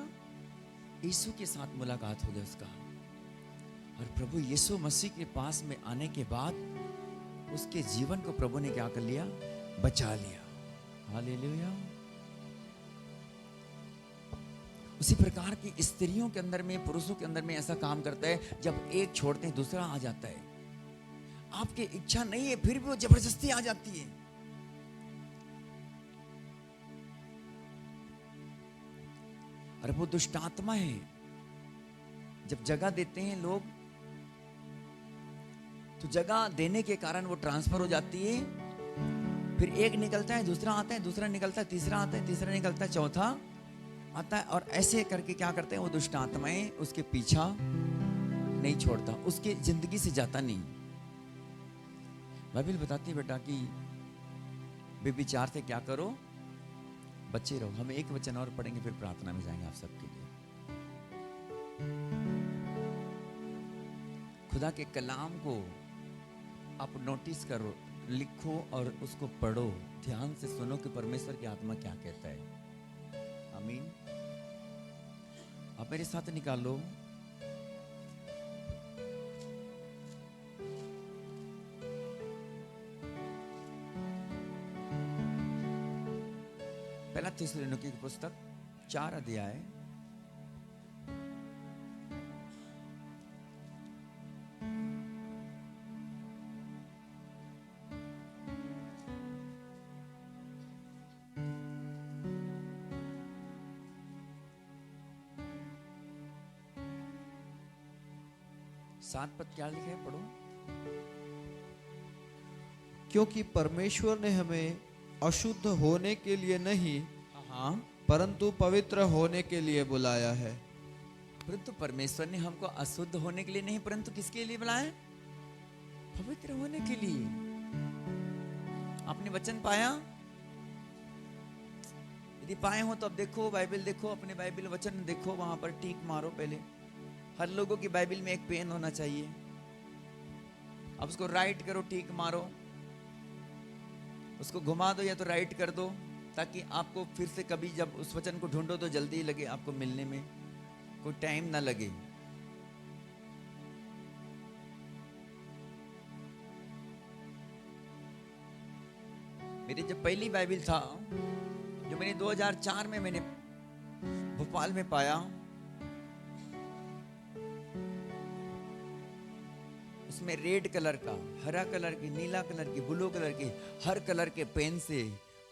यीशु के साथ मुलाकात हो गया उसका। और प्रभु यीशु मसीह के पास में आने के बाद उसके जीवन को प्रभु ने क्या कर लिया? बचा लिया। हालेलुया, उसी प्रकार की स्त्रियों के अंदर में, पुरुषों के अंदर में ऐसा काम करता है, जब एक छोड़ते हैं दूसरा आ जाता है। आपकी इच्छा नहीं है फिर भी वो जबरदस्ती आ जाती है। अरे वो दुष्ट आत्मा है। जब जगह देते हैं लोग, तो जगह देने के कारण वो ट्रांसफर हो जाती है। फिर एक निकलता है, दूसरा आता है, दूसरा निकलता है, तीसरा आता है, तीसरा निकलता है, चौथा आता है, और ऐसे करके क्या करते हैं वो दुष्ट आत्माएं, उसके पीछा नहीं छोड़ता, उसके जिंदगी से जाता नहीं। बाइबल बताती है बेटा कि व्यभिचार से क्या करो, बच्चे रहो। हम एक वचन और पढ़ेंगे, फिर प्रार्थना में जाएंगे आप सबके लिए। खुदा के कलाम को आप नोटिस करो, लिखो और उसको पढ़ो, ध्यान से सुनो कि परमेश्वर की आत्मा क्या कहता है। आमीन। आप मेरे साथ निकालो पहला थिस्सलुनीके की पुस्तक 4 अध्याय 7 पद क्या लिखा है, पढ़ो। क्योंकि परमेश्वर ने हमें अशुद्ध होने के लिए नहीं, हाँ, परंतु पवित्र होने के लिए बुलाया है। परंतु परमेश्वर ने हमको अशुद्ध होने के लिए नहीं, परंतु किसके लिए बुलाया? पवित्र होने के लिए। आपने वचन पाया? यदि पाए हो तो अब देखो, बाइबल देखो, अपने बाइबल वचन देखो, वहां पर टीक मारो। पहले हर लोगों की बाइबल में एक पेन होना चाहिए। अब उसको राइट करो, टीक मारो, उसको घुमा दो या तो राइट कर दो, ताकि आपको फिर से कभी जब उस वचन को ढूंढो तो जल्दी ही लगे, आपको मिलने में कोई टाइम ना लगे। मेरी जब पहली बाइबल था, जो मैंने 2004 में मैंने भोपाल में पाया, उसमें रेड कलर का, हरा कलर की, नीला कलर की, ब्लू कलर की, हर कलर के पेन से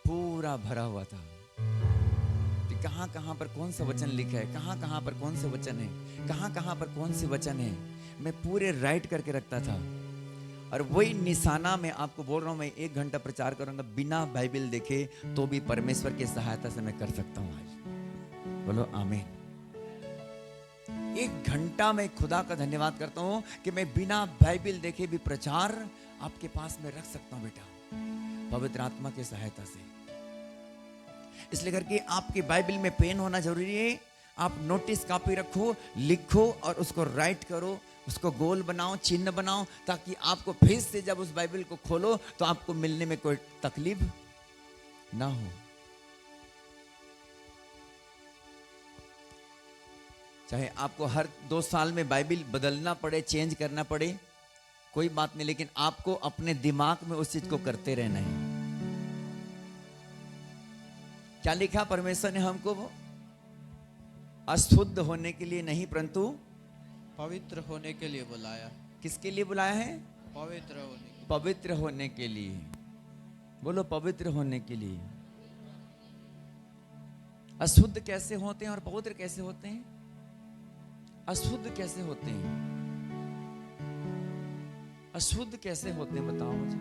पूरा भरा हुआ था कि कहां कहां पर कौन सा वचन लिखा है, कहां कहां पर कौन सा वचन है, कहां कहां पर कौन सी वचन है। मैं पूरे राइट करके रखता था। और वही निशाना मैं आपको बोल रहा हूं, मैं 1 घंटा प्रचार करूंगा बिना बाइबल देखे, तो भी परमेश्वर की सहायता से मैं कर सकता हूं। आज बोलो आमीन। 1 घंटा में खुदा का धन्यवाद करता हूं कि मैं बिना बाइबल देखे भी प्रचार आपके पास में रख सकता हूं बेटा, पवित्र आत्मा की सहायता से। इसलिए करके आपके बाइबल में पेन होना जरूरी है। आप नोटिस कॉपी रखो, लिखो और उसको राइट करो, उसको गोल बनाओ, चिन्ह बनाओ, ताकि आपको फिर से जब उस बाइबल को खोलो तो आपको मिलने में कोई तकलीफ ना हो। चाहे आपको हर 2 साल में बाइबल बदलना पड़े, चेंज करना पड़े, कोई बात नहीं, लेकिन आपको अपने दिमाग में उस चीज को करते रहना है। क्या लिखा? परमेश्वर ने हमको अशुद्ध होने के लिए नहीं, परंतु पवित्र होने के लिए बुलाया। किसके लिए बुलाया है? पवित्र होने। पवित्र होने के लिए। बोलो पवित्र होने के लिए। अशुद्ध कैसे होते हैं और पवित्र कैसे होते हैं? अशुद्ध कैसे होते हैं? अशुद्ध कैसे होते हैं बताओ मुझे।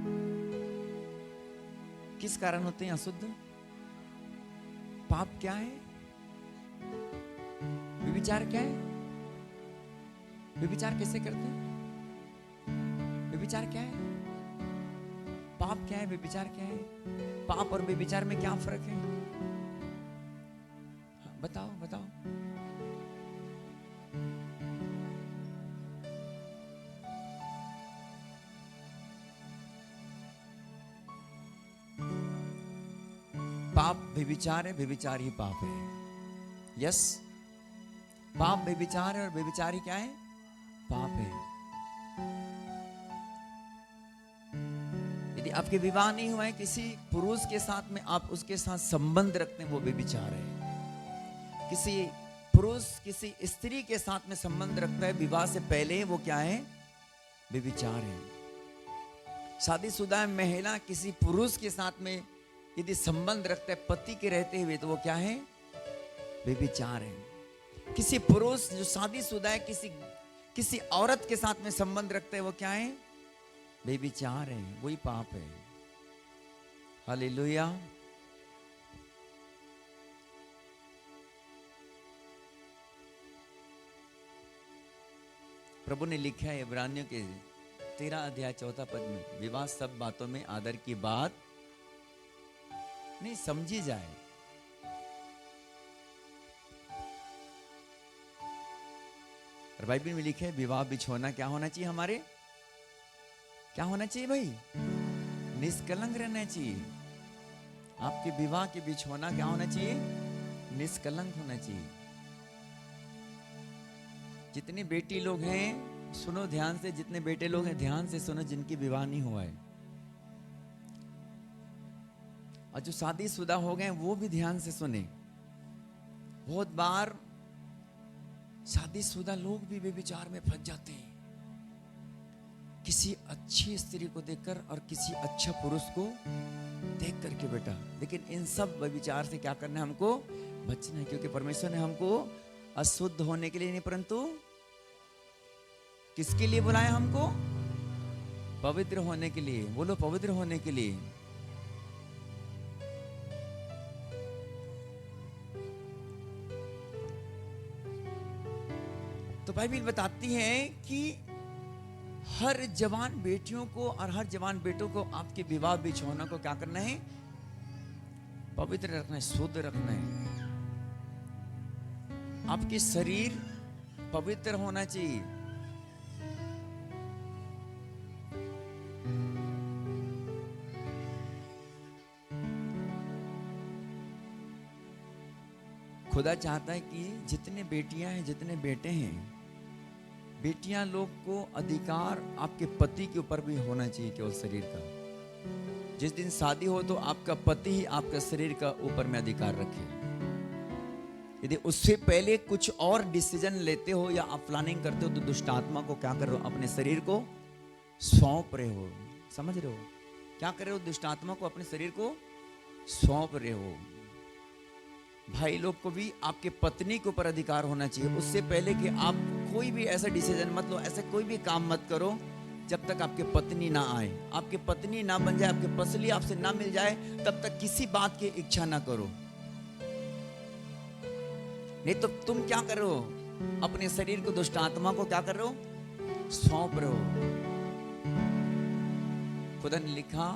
किस कारण होते हैं अशुद्ध? पाप क्या है? व्यभिचार क्या है? व्यभिचार कैसे करते हैं? व्यभिचार क्या है? पाप क्या है? व्यभिचार क्या है? पाप और व्यभिचार में क्या फर्क है? बताओ बताओ। पाप व्यभिचार है, व्यभिचार ही पाप है। यस, पाप व्यभिचार है और व्यभिचार ही क्या है? पाप है। यदि आपके विवाह नहीं हुआ है किसी पुरुष के साथ में, आप उसके साथ संबंध रखते हैं, वो व्यभिचार है। किसी पुरुष किसी स्त्री के साथ में संबंध रखता है विवाह से पहले, वो क्या है? व्यभिचार है। शादीशुदा महिला किसी पुरुष के साथ में यदि संबंध रखता है पति के रहते हुए, तो वो क्या है? व्यभिचार है। किसी पुरुष जो शादीशुदा है किसी औरत के साथ में संबंध रखता है, वो क्या है? व्यभिचार है, वही पाप है। हालेलुया। प्रभु ने लिखा है इब्रानियों के 13 अध्याय 4 पद में, विवाह सब बातों में आदर की बात नहीं समझी जाए। और बाइबल में लिखे है विवाह बिछोना क्या होना चाहिए? हमारे क्या होना चाहिए भाई? निष्कलंक रहना चाहिए। आपके विवाह के बिछोना क्या होना चाहिए? निष्कलंक होना चाहिए। जितनी बेटी लोग हैं सुनो ध्यान से, जितने बेटे लोग हैं ध्यान से सुनो, जिनकी विवाह नहीं हुआ है, और जो शादीशुदा हो गए वो भी ध्यान से सुने। बहुत बार शादीशुदा लोग भी व्यभिचार में फंस जाते हैं, किसी अच्छी स्त्री को देखकर और किसी अच्छा पुरुष को देख करके बेटा। लेकिन इन सब व्यभिचार से क्या करना है? हमको बचना है, क्योंकि परमेश्वर ने हमको अशुद्ध होने के लिए नहीं, परंतु किसके लिए बुलाया? हमको पवित्र होने के लिए। बोलो पवित्र होने के लिए। तो बाइबल बताती है कि हर जवान बेटियों को और हर जवान बेटों को आपके विवाह बिछौना को क्या करना है? पवित्र रखना है, शुद्ध रखना है। आपके शरीर पवित्र होना चाहिए। खुदा चाहता है कि जितने बेटियां हैं जितने बेटे हैं, बेटियां लोग को अधिकार आपके पति के ऊपर भी होना चाहिए, केवल शरीर का। जिस दिन शादी हो तो आपका पति ही आपका शरीर का ऊपर में अधिकार रखे। यदि उससे पहले कुछ और डिसीजन लेते हो या आप प्लानिंग करते हो, तो दुष्ट आत्मा को क्या कर रहे हो? अपने शरीर को सौंप रहे हो। समझ रहे हो क्या कर रहे हो? दुष्ट आत्मा को अपने शरीर को सौंप रहे हो। भाई लोग को भी आपके पत्नी के ऊपर अधिकार होना चाहिए। उससे पहले कि आप कोई भी ऐसा डिसीजन मत लो, ऐसा कोई भी काम मत करो जब तक आपके पत्नी ना आए, आपके पत्नी ना बन जाए, आपके पसली आपसे ना मिल जाए, तब तक किसी बात की इच्छा ना करो। नहीं तो तुम क्या कर रहे हो? अपने शरीर को दुष्ट आत्मा को क्या कर रहे हो? सौंप रहे हो। खुदा ने लिखा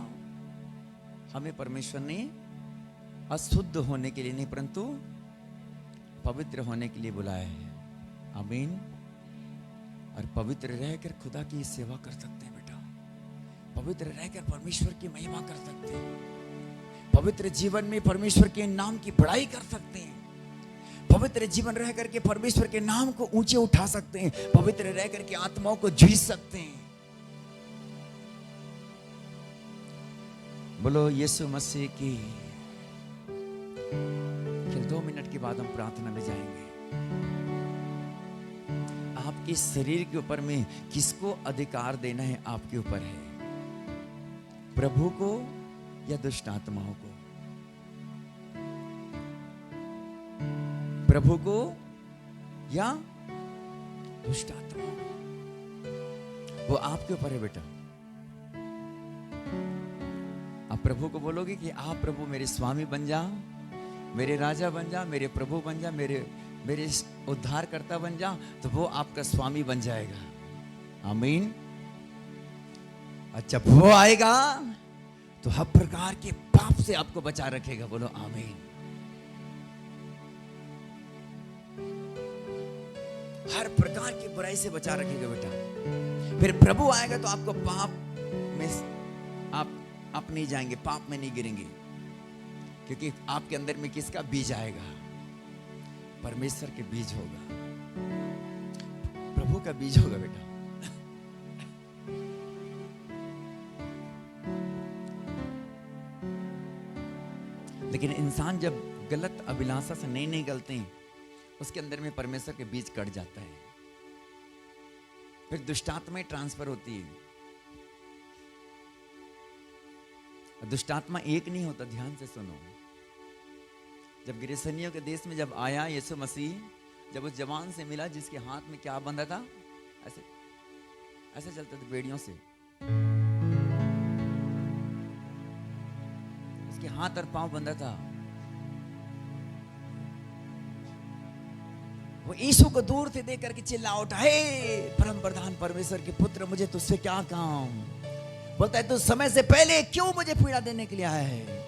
हमें परमेश्वर ने अशुद्ध होने के लिए नहीं परंतु पवित्र होने के लिए बुलाया है। आमीन। और पवित्र रहकर खुदा की सेवा कर सकते हैं बेटा। पवित्र रहकर परमेश्वर की महिमा कर सकते हैं। पवित्र जीवन में परमेश्वर के नाम की बड़ाई कर सकते हैं। पवित्र जीवन रह करके परमेश्वर के नाम को ऊंचे उठा सकते हैं। पवित्र रह करके आत्माओं को जीत सकते हैं। बोलो यीशु मसीह की। 2 मिनट के बाद हम प्रार्थना में जाएंगे। आपके शरीर के ऊपर में किसको अधिकार देना है? आपके ऊपर है। प्रभु को या दुष्ट आत्माओं को? प्रभु को या दुष्ट आत्माओं को? वो आपके ऊपर है बेटा। आप प्रभु को बोलोगे कि आप प्रभु मेरे स्वामी बन जा, मेरे राजा बन जा, मेरे प्रभु बन जा, मेरे उद्धारकर्ता बन जा, तो वो आपका स्वामी बन जाएगा। आमीन। और जब वो आएगा तो हर प्रकार के पाप से आपको बचा रखेगा। बोलो आमीन। हर प्रकार की बुराई से बचा रखेगा बेटा। फिर प्रभु आएगा तो आपको पाप में आप नहीं जाएंगे, पाप में नहीं गिरेंगे, क्योंकि आपके अंदर में किसका बीज आएगा? परमेश्वर के बीज होगा, प्रभु का बीज होगा बेटा। लेकिन इंसान जब गलत अभिलाषा से नहीं निकलते हैं, उसके अंदर में परमेश्वर के बीज कट जाता है, फिर दुष्टात्मा ट्रांसफर होती है। दुष्टात्मा एक नहीं होता, ध्यान से सुनो। जब गिरसनियों के देश में जब आया यीशु मसीह, जब उस जवान से मिला जिसके हाथ में क्या बंधा था, ऐसे ऐसे चलते थे बेड़ियों से, उसके हाथ और पांव बंधा था। वो यीशु को दूर से देख करके चिल्ला उठा, हे परम प्रधान परमेश्वर के पुत्र, मुझे तुझसे क्या काम? बोलता है, तू समय से पहले क्यों मुझे पीड़ा देने के लिए आया है?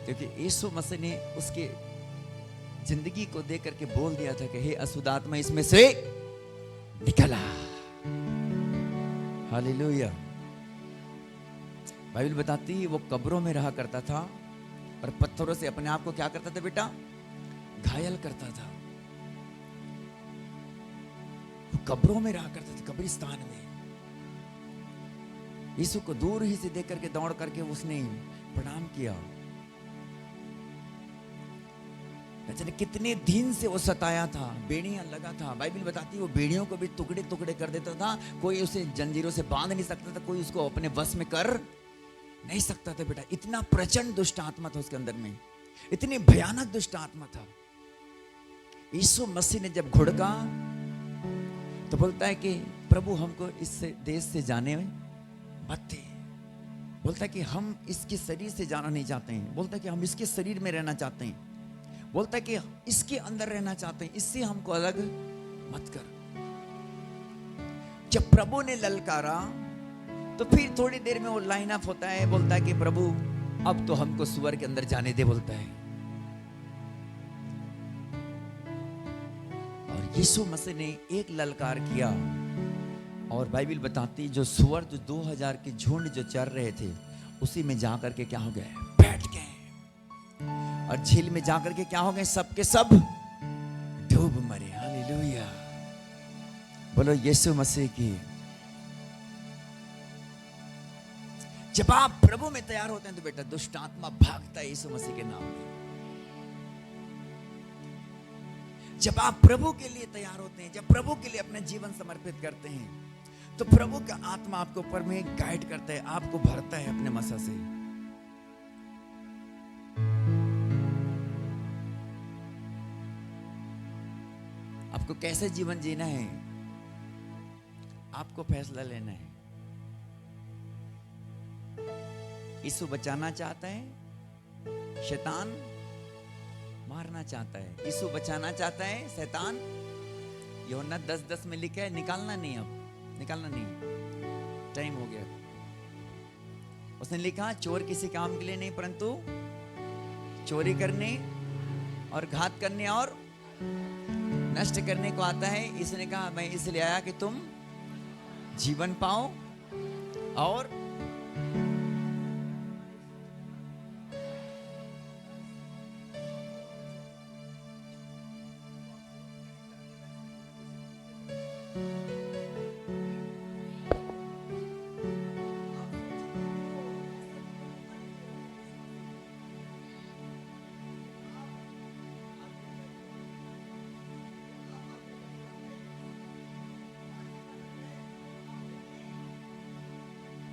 क्योंकि यीशु मसीह ने उसके जिंदगी को देख करके बोल दिया था कि हे अशुद्ध आत्मा इसमें से निकला। हालेलुया। बाइबल बताती है वो कब्रों में रहा करता था और पत्थरों से अपने आप को क्या करता था बेटा? घायल करता था। वो कब्रों में रहा करता था, कब्रिस्तान में। यीशु को दूर ही से देख करके दौड़ करके उसने प्रणाम किया। जाने कितने दिन से वो सताया था, बेड़ियां लगा था। बाइबल बताती है वो बेड़ियों को भी टुकड़े टुकड़े कर देता था। कोई उसे जंजीरों से बांध नहीं सकता था, कोई उसको अपने वश में कर नहीं सकता था बेटा। इतना प्रचंड दुष्ट आत्मा था उसके अंदर में, इतनी भयानक दुष्ट आत्मा था। यीशु मसीह ने जब घुड़का तो बोलता है कि प्रभु हमको इस देश से जाने में मत दे। बोलता है कि हम इसके शरीर से जाना नहीं चाहते हैं। बोलता है कि हम इसके शरीर में रहना चाहते हैं। बोलता है कि इसके अंदर रहना चाहते हैं, इससे हमको अलग मत कर। जब प्रभु ने ललकारा तो फिर थोड़ी देर में वो लाइन अप होता है। बोलता है कि प्रभु अब तो हमको सुअर के अंदर जाने दे, बोलता है। और यीशु मसीह ने एक ललकार किया और बाइबल बताती जो सुअर जो 2000 के झुंड जो चर रहे थे उसी में जाकर के क्या हो गए? बैठ गए। और झील में जाकर के क्या हो गए? सब के सब डूब मरे। हालेलुया। बोलो यीशु मसीह की। जब आप प्रभु में तैयार होते हैं तो बेटा दुष्ट आत्मा भागता है यीशु मसीह के नाम में। जब आप प्रभु के लिए तैयार होते हैं, जब प्रभु के लिए अपना जीवन समर्पित करते हैं तो प्रभु का आत्मा आपके ऊपर में गाइड करता है, आपको भरता है अपने मसा से। आपको कैसे जीवन जीना है, आपको फैसला लेना है। यीशु बचाना चाहता है, शैतान मारना चाहता है। यीशु बचाना चाहता है, शैतान यूहन्ना 10:10 में लिखा है निकालना नहीं। अब निकालना नहीं, टाइम हो गया। उसने लिखा चोर किसी काम के लिए नहीं परंतु चोरी करने और घात करने और नष्ट करने को आता है। इसने कहा मैं इसलिए आया कि तुम जीवन पाओ और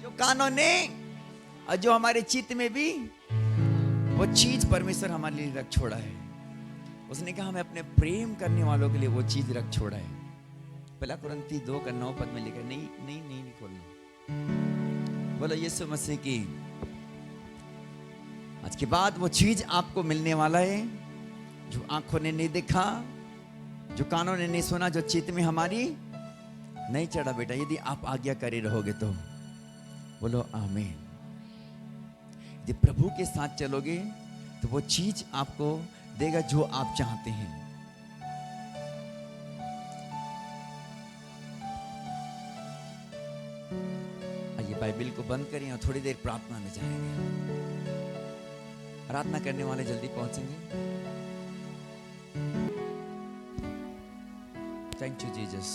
जो कानून ने और जो हमारे चित्त में भी वो चीज परमेश्वर हमारे लिए रख छोड़ा है। उसने कहा हमें अपने प्रेम करने वालों के लिए वो चीज रख छोड़ा है। पहला कुरिन्थी 2:9 में लिखा नहीं नहीं नहीं नहीं खोलना। बोलो यीशु मसीह की। आज के बाद वो चीज आपको मिलने वाला है जो आंखों ने नहीं देखा, जो कानों ने नहीं सुना, जो चित्त में हमारी नहीं चढ़ा बेटा, यदि आप आज्ञाकारी रहोगे तो। बोलो आमीन। यदि प्रभु के साथ चलोगे तो वो चीज आपको देगा जो आप चाहते हैं। आइए बाइबल को बंद करें और थोड़ी देर प्रार्थना में जाएंगे। प्रार्थना करने वाले जल्दी पहुंचेंगे। Thank you Jesus.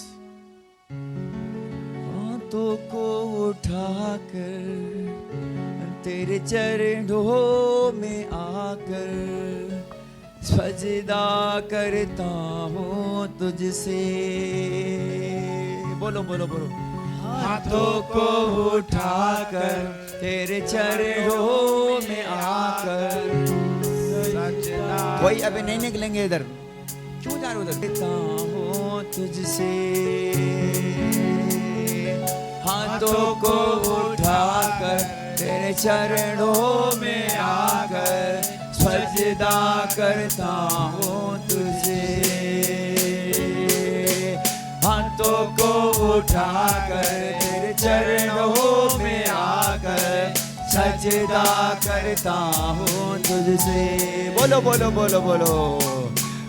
हाथों को उठाकर तेरे चरणों में आकर सजदा करता हूँ तुझसे। बोलो बोलो बोलो। हाथों को उठाकर तेरे चरणों में आकर। सजदा कोई अभी नहीं निकलेंगे इधर, क्यों जा रहे हो उधर? करता हूँ तुझसे, हाथों को उठाकर तेरे चरणों में आकर सजदा करता हूँ तुझे। हाथों को उठाकर तेरे चरणों में आकर सजदा करता हूँ तुझसे। बोलो बोलो बोलो बोलो।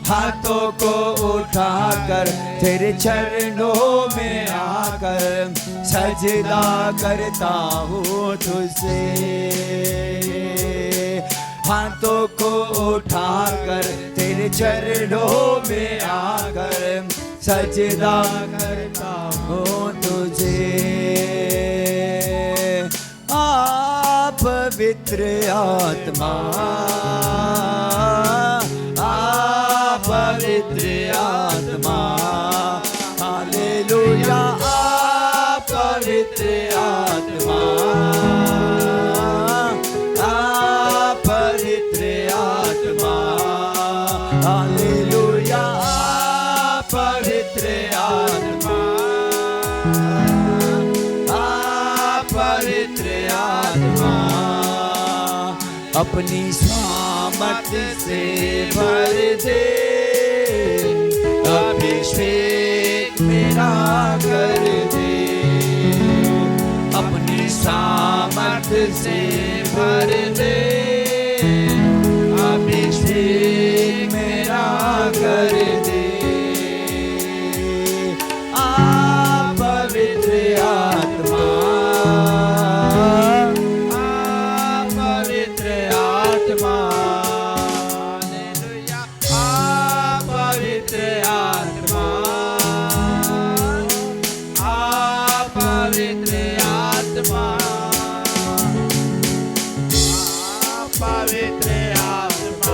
हाथों को उठाकर तेरे चरणों में आकर सजदा करता हूँ तुझसे। हाथों को उठाकर तेरे चरणों में आकर सजदा करता हूँ तुझे। आप पवित्र आत्मा, पवित्र आत्मा, हालेलुया। पवित्र आत्मा, पवित्र आत्मा, हालेलुया। पवित्र आत्मा, पवित्र आत्मा, अपनी सामर्थ से भर दे, अभिषेक मेरा कर दे। अपनी सामर्थ से भर दे, अभिषेक मेरा कर दे। पवित्र आत्मा, पवित्र आत्मा, हालेलुया। पवित्र आत्मा, पवित्र आत्मा, पवित्र आत्मा,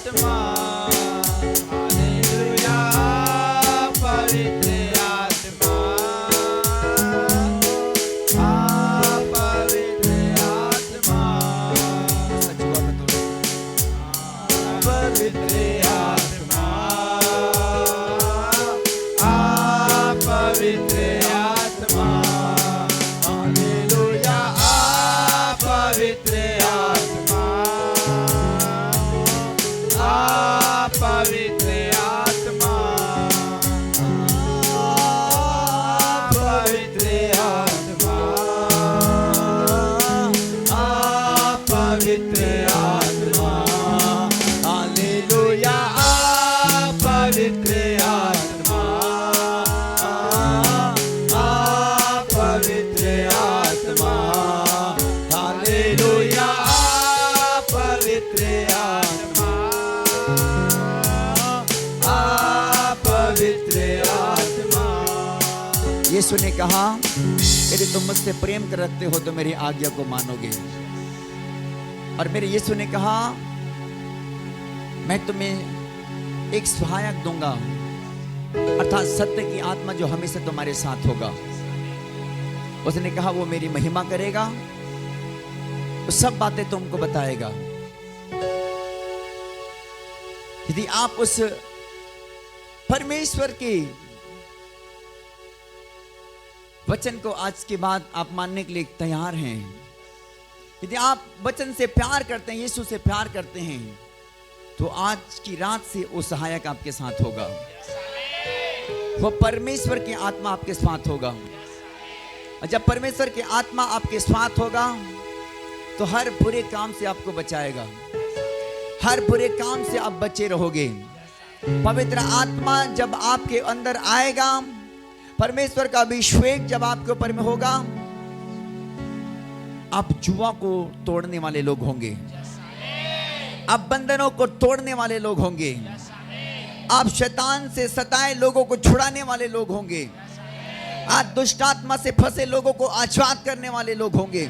पवित्र आत्मा, हालेलुया। पवित्र आत्मा, पवित्र आत्मा, पवित्र आत्मा, पवित्र आत्मा, हालेलुया। पवित्र आत्मा, पवित्र आत्मा, पवित्र आत्मा, पवित्र आत्मा, हालेलुया। पवित्र आत्मा, पवित्र आत्मा, हालेलुया। पवित्र आत्मा, पवित्र आत्मा। यीशु ने कहा, यदि तुम मुझसे प्रेम करते हो तो मेरी आज्ञा को मानोगे। और मेरे यीशु ने कहा, मैं तुम्हें एक सहायक दूंगा, अर्थात सत्य की आत्मा जो हमेशा तुम्हारे साथ होगा। उसने कहा वो मेरी महिमा करेगा, वो सब बातें तुमको बताएगा। यदि आप उस परमेश्वर के वचन को आज के बाद आप मानने के लिए तैयार हैं, यदि आप वचन से प्यार करते हैं, यीशु से प्यार करते हैं, तो आज की रात से वो सहायक आपके साथ होगा। वो परमेश्वर की आत्मा आपके साथ होगा। और जब परमेश्वर की आत्मा आपके साथ होगा तो हर बुरे काम से आपको बचाएगा, हर बुरे काम से आप बचे रहोगे। पवित्र आत्मा जब आपके अंदर आएगा, परमेश्वर का अभिषेक जब आपके ऊपर में होगा, आप जुआ को तोड़ने वाले लोग होंगे, आप बंधनों को तोड़ने वाले लोग होंगे, आप शैतान से सताए लोगों को छुड़ाने वाले लोग होंगे, आप दुष्ट आत्मा से फंसे लोगों को आजाद करने वाले लोग होंगे।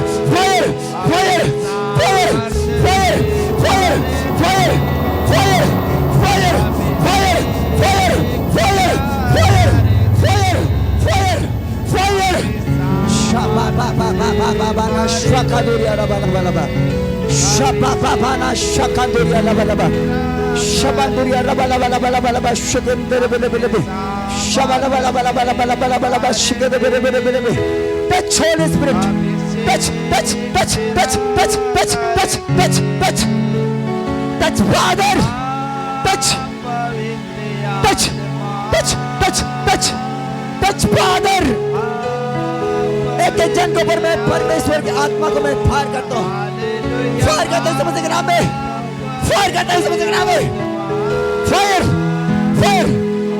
Shabababababana shakaduria rabalaba. Shabababana shakaduria rabalaba. Shabanduria rabalaba shakendebelebelebe. Shabalabalabalabalabalaba shakendebelebelebe. Touch Holy Spirit. Touch. Touch Father. Touch Father. एक जन को पर मैं परमेश्वर की आत्मा को मैं फायर करता हूँ, फायर करता हूँ समझ के नाम में, फायर करता हूँ समझ के नाम में, fire fire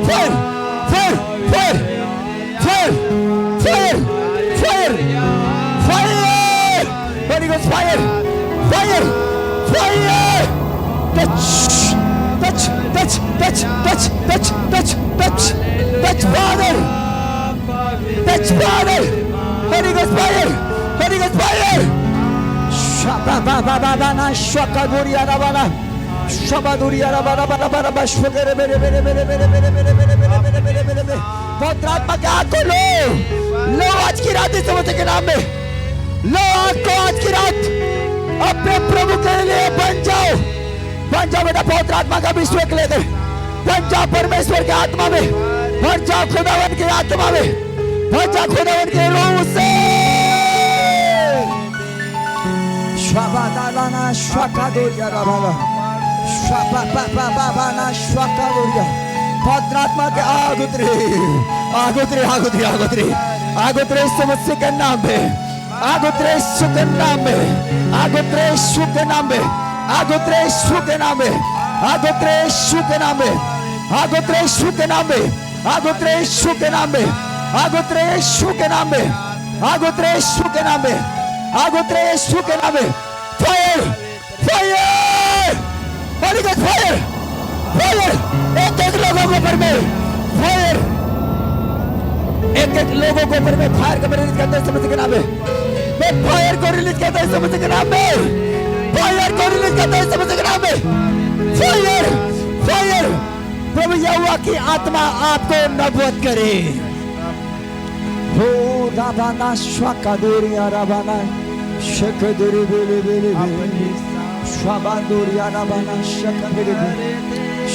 fire fire fire fire fire fire fire Holy Ghost fire fire fire touch Father, touch Father. Holy Ghost fire, Holy Ghost fire. Shababababana shakaduria rabana, shabaduria rabana rabana shukere bere bere bere bere bere bere bere bere bere बड़े में पवित्र आत्मा के हाथ को लो आज की रात इस समझ के नाम में लो आज को आज की रात अपने प्रभु के लिए बन जाओ बेटा पवित्र आत्मा का अभिषेक लेकर बन जाओ परमेश्वर की आत्मा में बन जाओ खुदावन की आत्मा में बन जाओ खुदावन के रूह से Shwabadalana shwakadoria rabala Shwababababana shwakadoria पवित्र आत्मा के आगुतरे समस्या के नाम में आगुतरे यीशु के नाम में आगुतरे यीशु के नाम में आगुतरे यीशु के नाम में आगुतरे यीशु के नाम में आगुतरे यीशु के नाम में आगुतरे यीशु के नाम में आगुतरे यीशु के नाम में आगुतरे यीशु के नाम में आगुतरे यीशु के नाम में fire fire Holi God fire fire एक लोगों के ऊपर में फायर एक लोगों के ऊपर में फायर का रिलीज करते हैं समझ के नाम में मैं फायर को रिलीज करता हूं समझ के नाम में फायर को रिलीज करता हूं समझ के नाम में फायर फायर प्रभु यहोवा की आत्मा आपको नबूवत करे हो राबाना श्वाकादोरिया राबाना शकदोरी बेले बेले श्वाबादोरिया राबाना शकदोरी बेले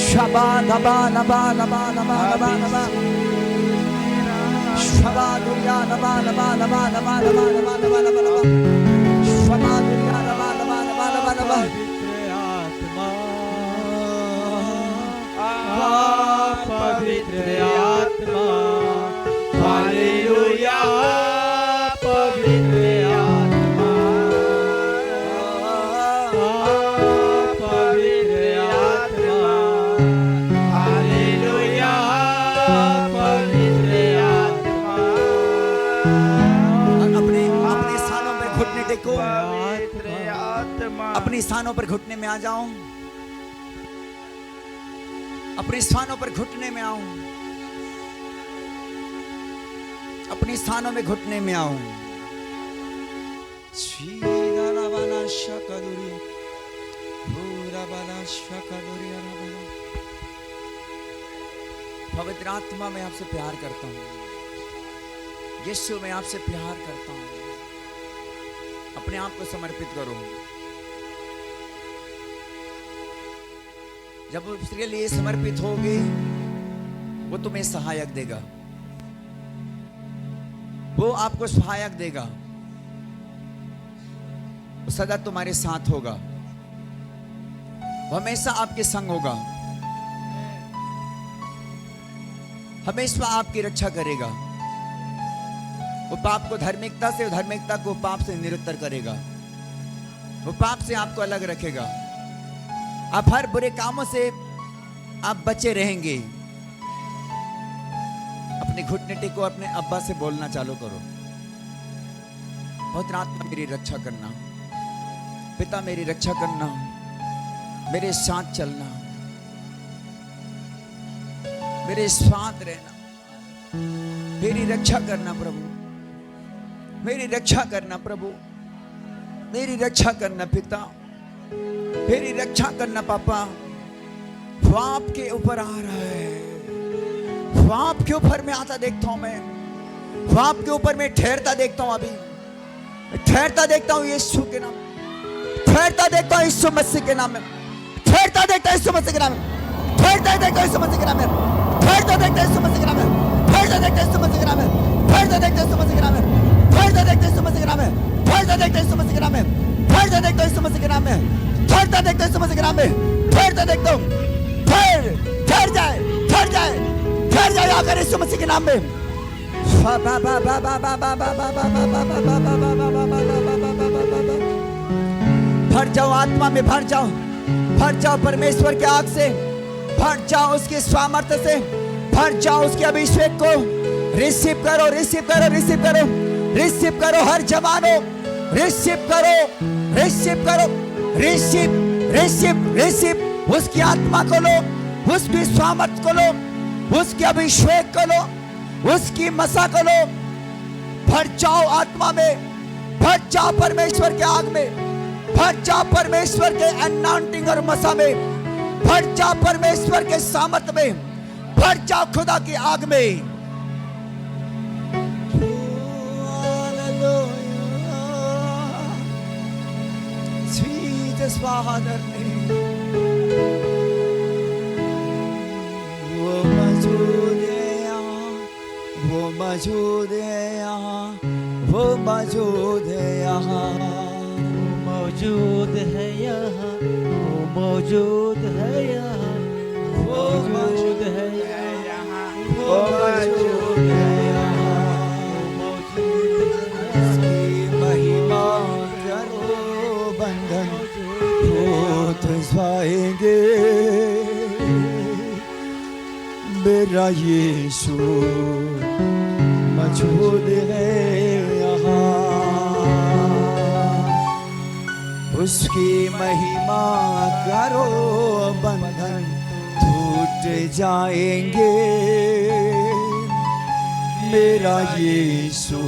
शाबाना बाना बाना बाना बाना बाना बाना शाबादोरिया राबाना बाना बाना बाना बाना बाना बाना बाना शाबादोरिया राबाना बाना बाना बाना बाना पवित्र आत्मा हालेलुया पवित्र आत्मा पवित्र आत्मा हालेलुया पवित्र आत्मा अपने स्थानों पर घुटने टेको पवित्र आत्मा अपने स्थानों पर घुटने में आ जाओ अपने स्थानों पर घुटने में आऊं अपने स्थानों में घुटने में आऊं पवित्र आत्मा मैं आपसे प्यार करता हूं यीशु मैं आपसे प्यार करता हूं अपने आप को समर्पित करो जब उसके लिए समर्पित होगे वो तुम्हें सहायक देगा वो आपको सहायक देगा वो सदा तुम्हारे साथ होगा वो हमेशा आपके संग होगा हमेशा आपकी रक्षा करेगा वो पाप को धार्मिकता से धार्मिकता को पाप से निरुत्तर करेगा वो पाप से आपको अलग रखेगा आप हर बुरे कामों से आप बचे रहेंगे अपने घुटने टेको अपने अब्बा से बोलना चालू करो पवित्र आत्मा मेरी रक्षा करना पिता मेरी रक्षा करना मेरे साथ चलना मेरे साथ रहना मेरी रक्षा करना प्रभु मेरी रक्षा करना प्रभु मेरी रक्षा करना पिता मेरी रक्षा करना पापा वो आपके ऊपर आ रहा है वो आपके ऊपर मैं आता देखता हूं मैं वो आपके ऊपर मैं ठहरता देखता हूं अभी मैं ठहरता देखता हूँ यीशु के नाम, ठहरता देखता हूँ यीशु मसीह के नाम में, ठहरता देखता हूँ यीशु मसीह के नाम में, ठहरता देखता हूँ यीशु मसीह के नाम में, ठहरता देखता हूँ यीशु मसीह के नाम में, ठहरता देखता हूँ यीशु मसीह के नाम में, ठहरता देखता हूँ यीशु मसीह के नाम में, ठहरता देखता हूँ यीशु मसीह के नाम में, ठहरता देखता हूँ यीशु मसीह के नाम में, ठहरता देखता हूँ यीशु मसीह के नाम में, ठहरता देखता हूँ यीशु मसीह के नाम में, ठहरता देखता हूँ, ठहर जाए, ठहर जाए, ठहर जाए आकर यीशु मसीह के नाम में। भर जाओ आत्मा में, भर जाओ परमेश्वर के आग से, भर जाओ उसके सामर्थ्य से, भर जाओ उसके अभिषेक को। रिसीव करो, रिसीव करो, रिसीव करो, रिसीव करो हर जवानों, रिसीव करो, रिसीव करो, रिसीव, रिसीव, रिसीव उसकी आत्मा को लो, उसकी सामर्थ्य को लो, उसके अभिषेक को लो, उसकी मसा को लो। भर जाओ आत्मा में, भर जाओ परमेश्वर के आग में, भर जाओ परमेश्वर के अनॉइंटिंग और मसा में, भर जाओ परमेश्वर के सामर्थ में, भर जाओ खुदा की आग में। Sweetest Father name, वो मौजूद है यहाँ, वो मौजूद है यहाँ, वो मौजूद है यहाँ, मौजूद है यहाँ, वो मौजूद है यहाँ, वो मौजूद है यहाँ, वो मौजूद है यहाँ, उसकी महिमा करो बंधन टूट जाएंगे। मेरा यीशु मौजूद है यहाँ, उसकी महिमा करो बंधन टूट जाएंगे। मेरा यीशु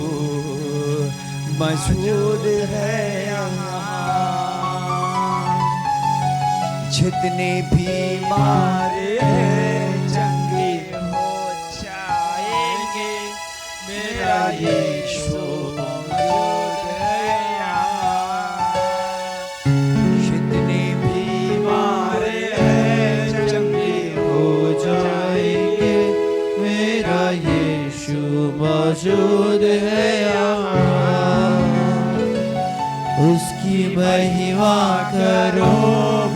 मौजूद है यहाँ। जितने बीमार हैं चंगे हो जाएंगे। मेरा यीशु मौजूद है यहाँ। जितने बीमार हैं चंगे हो जाएंगे। मेरा यीशु मौजूद है यहाँ। उसकी महिमा करो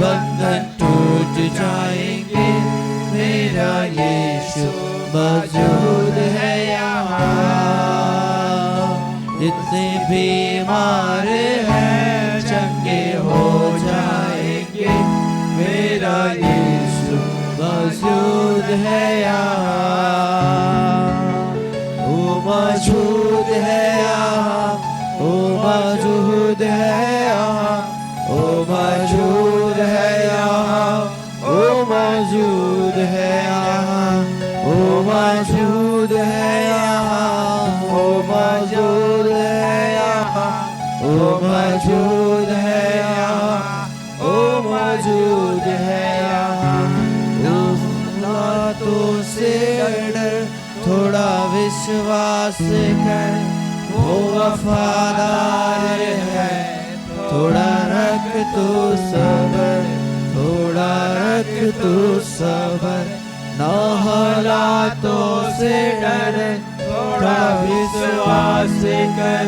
बंधन टूट जाएंगे। मेरा यीशु मौजूद है यहाँ। जितने बीमार हैं चंगे हो जाएंगे। मेरा यीशु मौजूद है यहाँ। वो मौजूद है यहाँ, वो मौजूद है यहाँ, वो मौजूद है यहाँ, वो मौजूद है यहाँ, वो मौजूद है यहाँ, वो मौजूद है यहाँ, वो मौजूद है यहाँ, वो मौजूद है यहाँ। हालातों से डर थोड़ा विश्वास कर, वो वफादार है। थोड़ा रख तू सबर, थोड़ा रख तू सबर। ना हालातों से डर, थोड़ा विश्वास कर,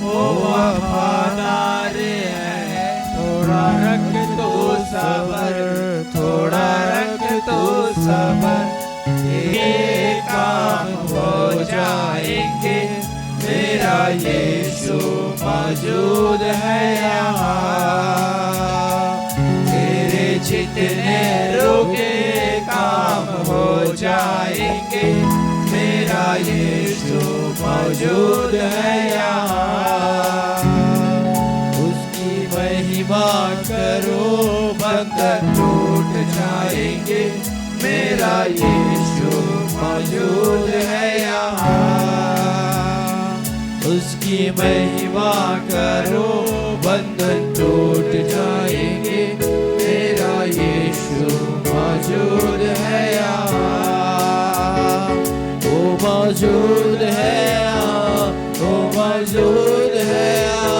वो वफादार है। थोड़ा रख तू सबर, थोड़ा रख तू सबर। ये काम हो जाएंगे। मेरा यीशु मौजूद है यहाँ। तेरे जितने रुके काम हो जाएंगे। मेरा यीशु मौजूद है यहाँ। उसकी महिमा करो बंधन टूट जाएंगे। मेरा यीशु मौजूद है यहाँ। उसकी महिमा करो बंधन टूट जाएंगे। मेरा यीशु मौजूद है यहाँ। वो मौजूद है यहाँ, वो मौजूद है यहाँ,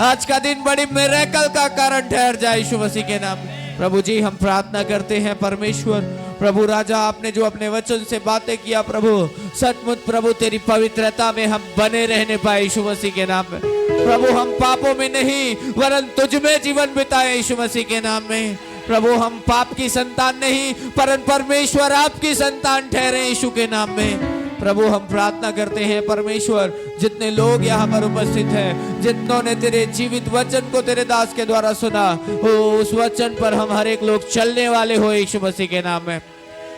आज का दिन बड़ी मिरेकल का कारण ठहर जाए यीशु मसीह के नाम में। प्रभु जी हम प्रार्थना करते हैं परमेश्वर, प्रभु राजा आपने जो अपने वचन से बातें किया प्रभु, सचमुच प्रभु तेरी पवित्रता में हम बने रहने पाए यीशु मसीह के नाम में। प्रभु हम पापों में नहीं वरन तुझ में जीवन बिताए यीशु मसीह के नाम में। प्रभु हम पाप की संतान नहीं परंतु परमेश्वर आपकी संतान ठहरे यीशु के नाम में। प्रभु हम प्रार्थना करते हैं परमेश्वर, जितने लोग यहाँ पर उपस्थित हैं, जिन्होंने तेरे जीवित वचन को तेरे दास के द्वारा सुना, हो उस वचन पर हम हर एक लोग चलने वाले हो यीशु मसीह के नाम में।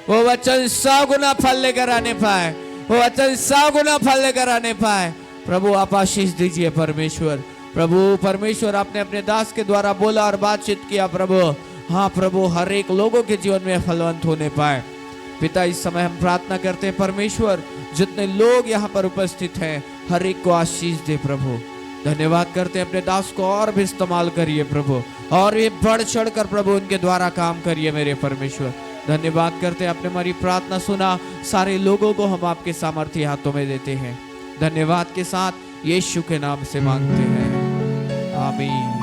वो वचन 100 गुना फल लेकर आने पाए, वो वचन 100 गुना फल लेकर आने पाए। प्रभु आप आशीष दीजिए परमेश्वर। प्रभु परमेश्वर आपने अपने दास के द्वारा बोला और बातचीत किया प्रभु, हाँ प्रभु हर एक लोगों के जीवन में फलवंत होने पाए। पिता इस समय हम प्रार्थना करते हैं परमेश्वर, जितने लोग यहाँ पर उपस्थित हैं हर एक को आशीष दे प्रभु। धन्यवाद करते हैं अपने दास को और भी इस्तेमाल करिए प्रभु, और ये बढ़ चढ़ कर प्रभु उनके द्वारा काम करिए मेरे परमेश्वर। धन्यवाद करते हैं आपने हमारी प्रार्थना सुना, सारे लोगों को हम आपके सामर्थ्य हाथों में देते हैं। धन्यवाद के साथ यीशु के नाम से मांगते हैं, आमीन।